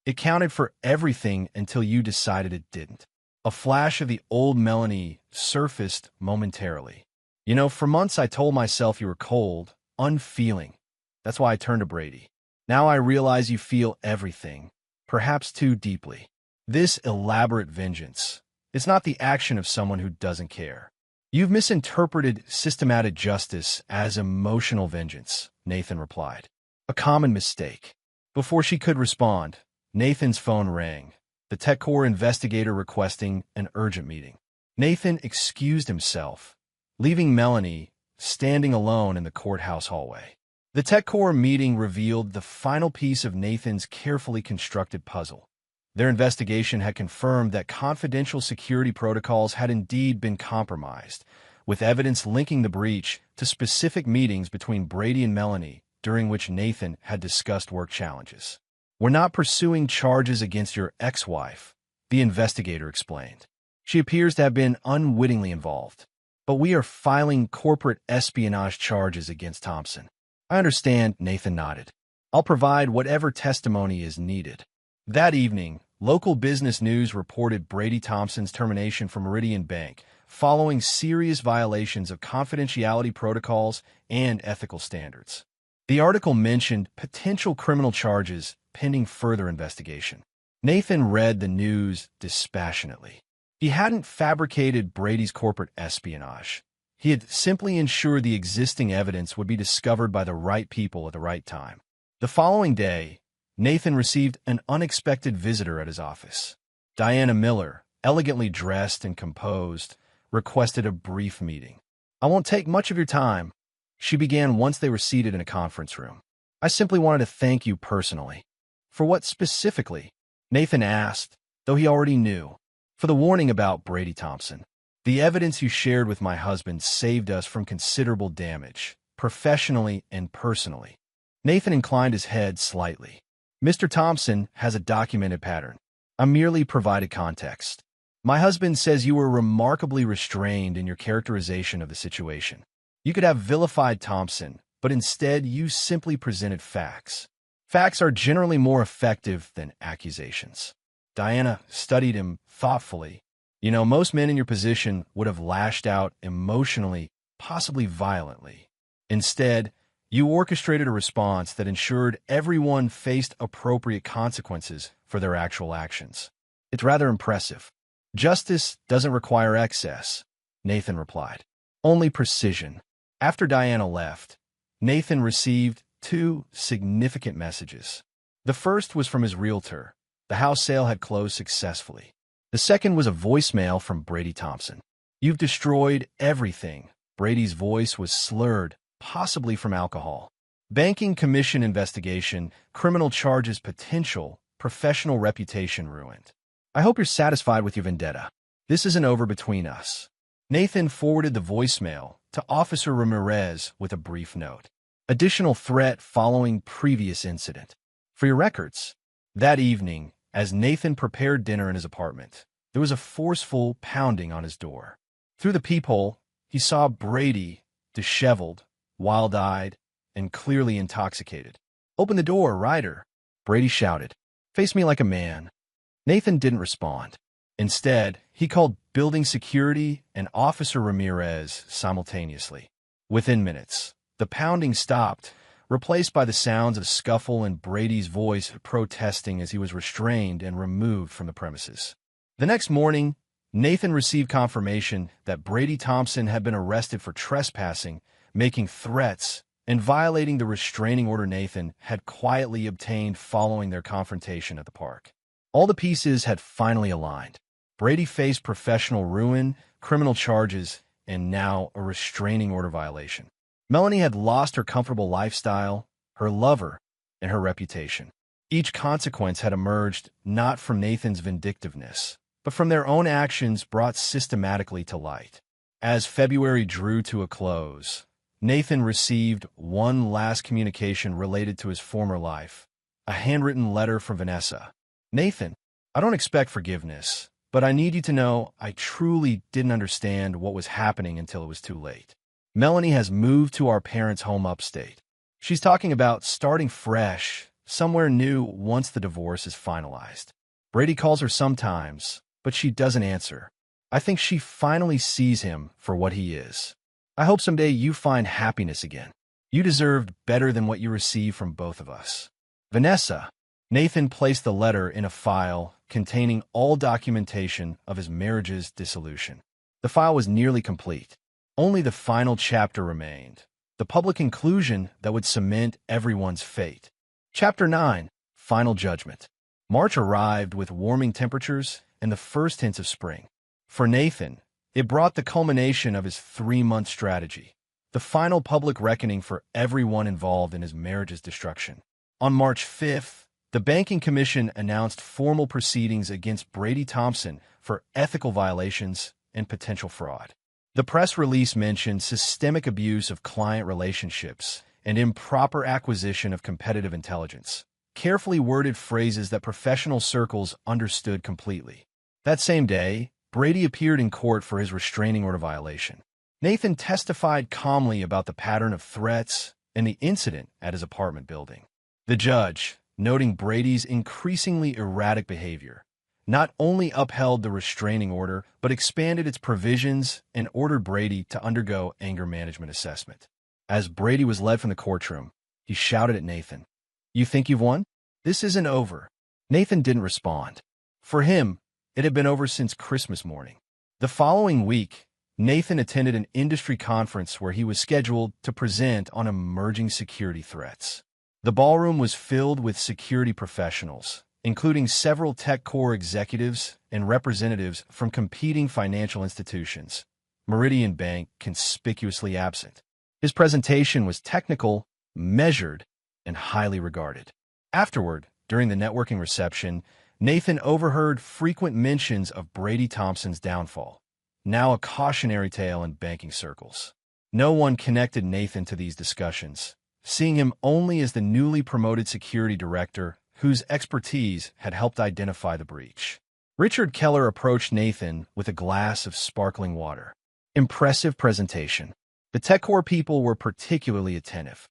It counted for everything until you decided it didn't. A flash of the old Melanie surfaced momentarily. For months I told myself you were cold, unfeeling. That's why I turned to Brady. Now I realize you feel everything, perhaps too deeply. This elaborate vengeance, it's not the action of someone who doesn't care. You've misinterpreted systematic justice as emotional vengeance, Nathan replied. A common mistake. Before she could respond, Nathan's phone rang, the TechCorps investigator requesting an urgent meeting. Nathan excused himself, leaving Melanie standing alone in the courthouse hallway. The TechCorps meeting revealed the final piece of Nathan's carefully constructed puzzle. Their investigation had confirmed that confidential security protocols had indeed been compromised, with evidence linking the breach to specific meetings between Brady and Melanie during which Nathan had discussed work challenges. We're not pursuing charges against your ex-wife, the investigator explained. She appears to have been unwittingly involved. But we are filing corporate espionage charges against Thompson. I understand, Nathan nodded. I'll provide whatever testimony is needed. That evening, local business news reported Brady Thompson's termination from Meridian Bank following serious violations of confidentiality protocols and ethical standards. The article mentioned potential criminal charges pending further investigation. Nathan read the news dispassionately. He hadn't fabricated Brady's corporate espionage. He had simply ensured the existing evidence would be discovered by the right people at the right time. The following day, Nathan received an unexpected visitor at his office. Diana Miller, elegantly dressed and composed, requested a brief meeting. I won't take much of your time, she began once they were seated in a conference room. I simply wanted to thank you personally. For what specifically? Nathan asked, though he already knew. For the warning about Brady Thompson. The evidence you shared with my husband saved us from considerable damage, professionally and personally. Nathan inclined his head slightly. Mr. Thompson has a documented pattern. I merely provided context. My husband says you were remarkably restrained in your characterization of the situation. You could have vilified Thompson, but instead you simply presented facts. Facts are generally more effective than accusations. Diana studied him thoughtfully. Most men in your position would have lashed out emotionally, possibly violently. Instead, you orchestrated a response that ensured everyone faced appropriate consequences for their actual actions. It's rather impressive. Justice doesn't require excess, Nathan replied. Only precision. After Diana left, Nathan received 2 significant messages. The first was from his realtor. The house sale had closed successfully. The second was a voicemail from Brady Thompson. You've destroyed everything. Brady's voice was slurred, possibly from alcohol. Banking commission investigation, criminal charges potential, professional reputation ruined. I hope you're satisfied with your vendetta. This isn't over between us. Nathan forwarded the voicemail to Officer Ramirez with a brief note. Additional threat following previous incident. For your records, that evening, as Nathan prepared dinner in his apartment, there was a forceful pounding on his door. Through the peephole, he saw Brady, disheveled, wild-eyed, and clearly intoxicated. Open the door, Ryder, Brady shouted. Face me like a man. Nathan didn't respond. Instead, he called building security and Officer Ramirez simultaneously. Within minutes, the pounding stopped, replaced by the sounds of scuffle and Brady's voice protesting as he was restrained and removed from the premises. The next morning, Nathan received confirmation that Brady Thompson had been arrested for trespassing, making threats, and violating the restraining order Nathan had quietly obtained following their confrontation at the park. All the pieces had finally aligned. Brady faced professional ruin, criminal charges, and now a restraining order violation. Melanie had lost her comfortable lifestyle, her lover, and her reputation. Each consequence had emerged not from Nathan's vindictiveness, but from their own actions brought systematically to light. As February drew to a close, Nathan received one last communication related to his former life, a handwritten letter from Vanessa. Nathan, I don't expect forgiveness, but I need you to know I truly didn't understand what was happening until it was too late. Melanie has moved to our parents' home upstate. She's talking about starting fresh, somewhere new once the divorce is finalized. Brady calls her sometimes, but she doesn't answer. I think she finally sees him for what he is. I hope someday you find happiness again. You deserved better than what you received from both of us. Vanessa. Nathan placed the letter in a file containing all documentation of his marriage's dissolution. The file was nearly complete. Only the final chapter remained, the public conclusion that would cement everyone's fate. Chapter 9. Final Judgment. March arrived with warming temperatures and the first hints of spring. For Nathan, it brought the culmination of his 3-month strategy, the final public reckoning for everyone involved in his marriage's destruction. On March 5th, the Banking Commission announced formal proceedings against Brady Thompson for ethical violations and potential fraud. The press release mentioned systemic abuse of client relationships and improper acquisition of competitive intelligence, carefully worded phrases that professional circles understood completely. That same day, Brady appeared in court for his restraining order violation. Nathan testified calmly about the pattern of threats and the incident at his apartment building. The judge, noting Brady's increasingly erratic behavior, not only upheld the restraining order, but expanded its provisions and ordered Brady to undergo anger management assessment. As Brady was led from the courtroom, he shouted at Nathan, "You think you've won? This isn't over." Nathan didn't respond. For him, it had been over since Christmas morning. The following week, Nathan attended an industry conference where he was scheduled to present on emerging security threats. The ballroom was filled with security professionals, including several TechCore executives and representatives from competing financial institutions, Meridian Bank conspicuously absent. His presentation was technical, measured, and highly regarded. Afterward, during the networking reception, Nathan overheard frequent mentions of Brady Thompson's downfall, now a cautionary tale in banking circles. No one connected Nathan to these discussions, seeing him only as the newly promoted security director whose expertise had helped identify the breach. Richard Keller approached Nathan with a glass of sparkling water. Impressive presentation. The TechCore people were particularly attentive.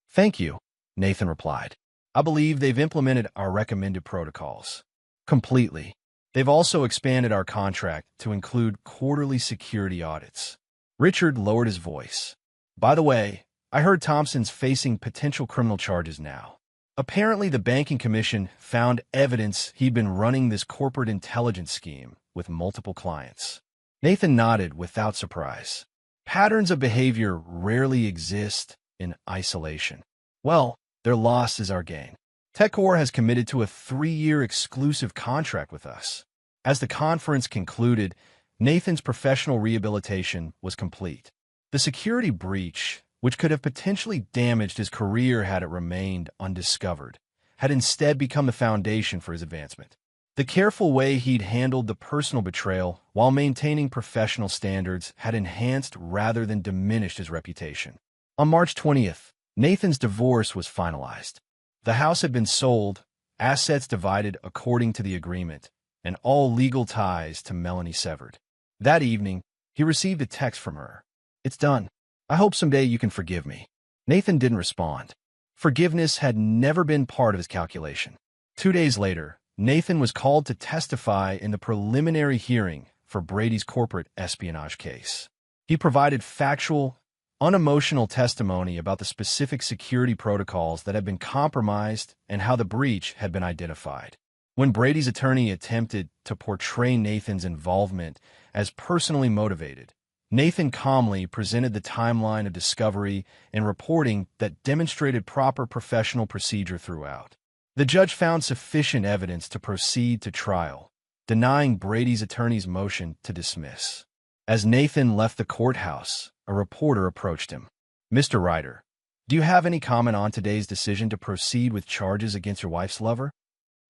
"Thank you," Nathan replied. "I believe they've implemented our recommended protocols." Completely. They've also expanded our contract to include quarterly security audits. Richard lowered his voice. "By the way, I heard Thompson's facing potential criminal charges now. Apparently, the Banking Commission found evidence he'd been running this corporate intelligence scheme with multiple clients." Nathan nodded without surprise. Patterns of behavior rarely exist in isolation. "Well, their loss is our gain. TechCore has committed to a 3-year exclusive contract with us." As the conference concluded, Nathan's professional rehabilitation was complete. The security breach, which could have potentially damaged his career had it remained undiscovered, had instead become the foundation for his advancement. The careful way he'd handled the personal betrayal while maintaining professional standards had enhanced rather than diminished his reputation. On March 20th, Nathan's divorce was finalized. The house had been sold, assets divided according to the agreement, and all legal ties to Melanie severed. That evening, he received a text from her. "It's done. I hope someday you can forgive me." Nathan didn't respond. Forgiveness had never been part of his calculation. 2 days later, Nathan was called to testify in the preliminary hearing for Brady's corporate espionage case. He provided factual, unemotional testimony about the specific security protocols that had been compromised and how the breach had been identified. When Brady's attorney attempted to portray Nathan's involvement as personally motivated, Nathan calmly presented the timeline of discovery and reporting that demonstrated proper professional procedure throughout. The judge found sufficient evidence to proceed to trial, denying Brady's attorney's motion to dismiss. As Nathan left the courthouse, a reporter approached him. "Mr. Ryder, do you have any comment on today's decision to proceed with charges against your wife's lover?"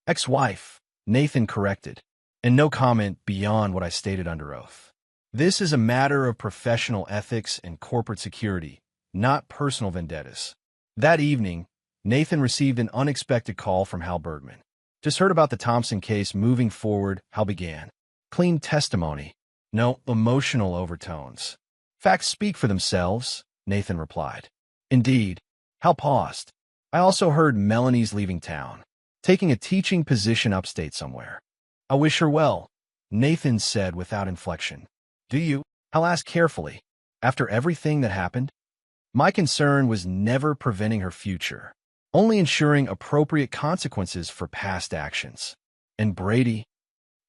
"Ex-wife," Nathan corrected, "and no comment beyond what I stated under oath. This is a matter of professional ethics and corporate security, not personal vendettas." That evening, Nathan received an unexpected call from Hal Bergman. "Just heard about the Thompson case moving forward," Hal began. "Clean testimony. No emotional overtones. Facts speak for themselves," Nathan replied. "Indeed." Hal paused. I also heard Melanie's leaving town, taking a teaching position upstate somewhere. I wish her well, Nathan said without inflection. Do you? I'll ask carefully. After everything that happened? My concern was never preventing her future, only ensuring appropriate consequences for past actions. And Brady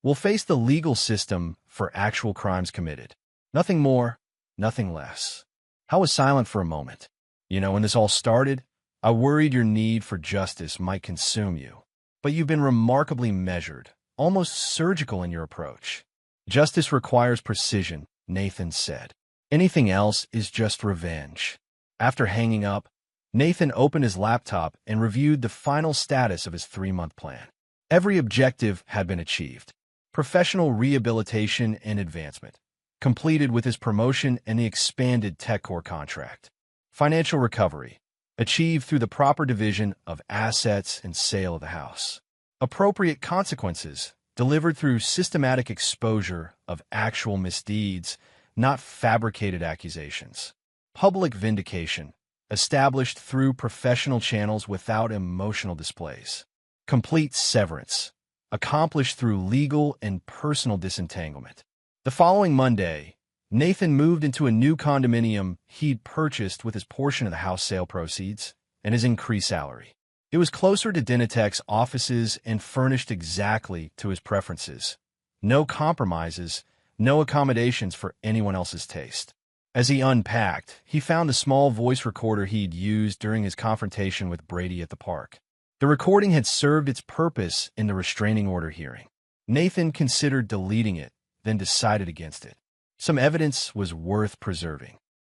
will face the legal system for actual crimes committed. Nothing more, nothing less. I was silent for a moment. When this all started, I worried your need for justice might consume you. But you've been remarkably measured, almost surgical in your approach. Justice requires precision, Nathan said. Anything else is just revenge. After hanging up, Nathan opened his laptop and reviewed the final status of his 3-month plan. Every objective had been achieved. Professional rehabilitation and advancement, completed with his promotion and the expanded TechCore contract. Financial recovery, achieved through the proper division of assets and sale of the house. Appropriate consequences, delivered through systematic exposure of actual misdeeds, not fabricated accusations. Public vindication, established through professional channels without emotional displays. Complete severance, accomplished through legal and personal disentanglement. The following Monday, Nathan moved into a new condominium he'd purchased with his portion of the house sale proceeds and his increased salary. It was closer to Dinatech's offices and furnished exactly to his preferences. No compromises, no accommodations for anyone else's taste. As he unpacked, he found the small voice recorder he'd used during his confrontation with Brady at the park. The recording had served its purpose in the restraining order hearing. Nathan considered deleting it, then decided against it. Some evidence was worth preserving.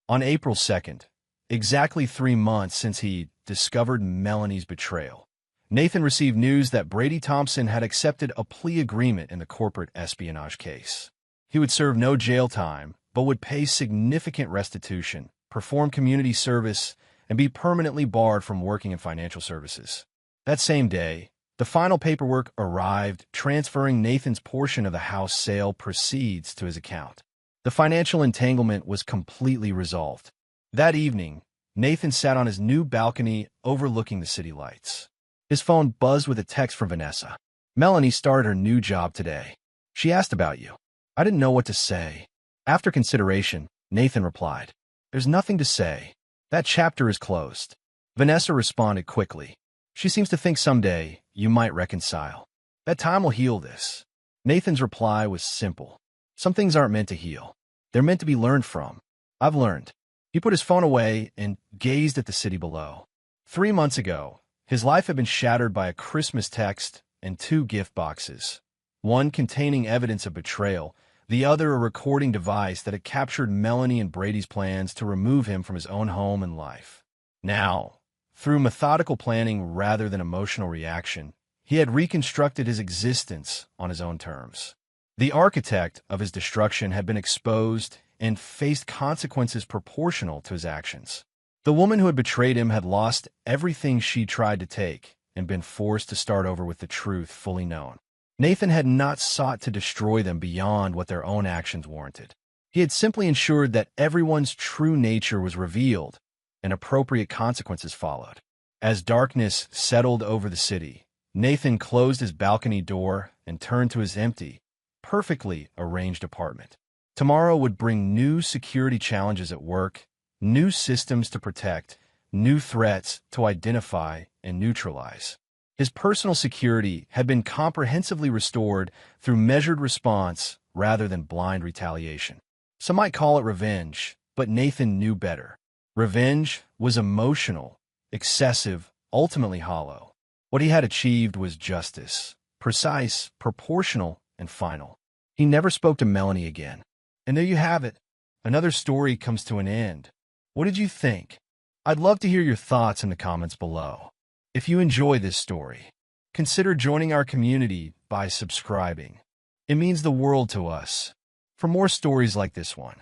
On April 2nd, exactly 3 months since he discovered Melanie's betrayal, Nathan received news that Brady Thompson had accepted a plea agreement in the corporate espionage case. He would serve no jail time, but would pay significant restitution, perform community service, and be permanently barred from working in financial services. That same day, the final paperwork arrived, transferring Nathan's portion of the house sale proceeds to his account. The financial entanglement was completely resolved. That evening, Nathan sat on his new balcony overlooking the city lights. His phone buzzed with a text from Vanessa. Melanie started her new job today. She asked about you. I didn't know what to say. After consideration, Nathan replied, There's nothing to say. That chapter is closed. Vanessa responded quickly. She seems to think someday you might reconcile. That time will heal this. Nathan's reply was simple. Some things aren't meant to heal. They're meant to be learned from. I've learned. He put his phone away and gazed at the city below. 3 months ago, his life had been shattered by a Christmas text and 2 gift boxes. One containing evidence of betrayal, the other a recording device that had captured Melanie and Brady's plans to remove him from his own home and life. Now, through methodical planning rather than emotional reaction, he had reconstructed his existence on his own terms. The architect of his destruction had been exposed and faced consequences proportional to his actions. The woman who had betrayed him had lost everything she tried to take and been forced to start over with the truth fully known. Nathan had not sought to destroy them beyond what their own actions warranted. He had simply ensured that everyone's true nature was revealed and appropriate consequences followed. As darkness settled over the city, Nathan closed his balcony door and turned to his empty, perfectly arranged apartment. Tomorrow would bring new security challenges at work, new systems to protect, new threats to identify and neutralize. His personal security had been comprehensively restored through measured response rather than blind retaliation. Some might call it revenge, but Nathan knew better. Revenge was emotional, excessive, ultimately hollow. What he had achieved was justice, precise, proportional, and final. He never spoke to Melanie again. And there you have it. Another story comes to an end. What did you think? I'd love to hear your thoughts in the comments below. If you enjoy this story, consider joining our community by subscribing. It means the world to us. For more stories like this one,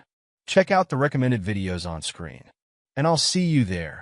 check out the recommended videos on screen. And I'll see you there.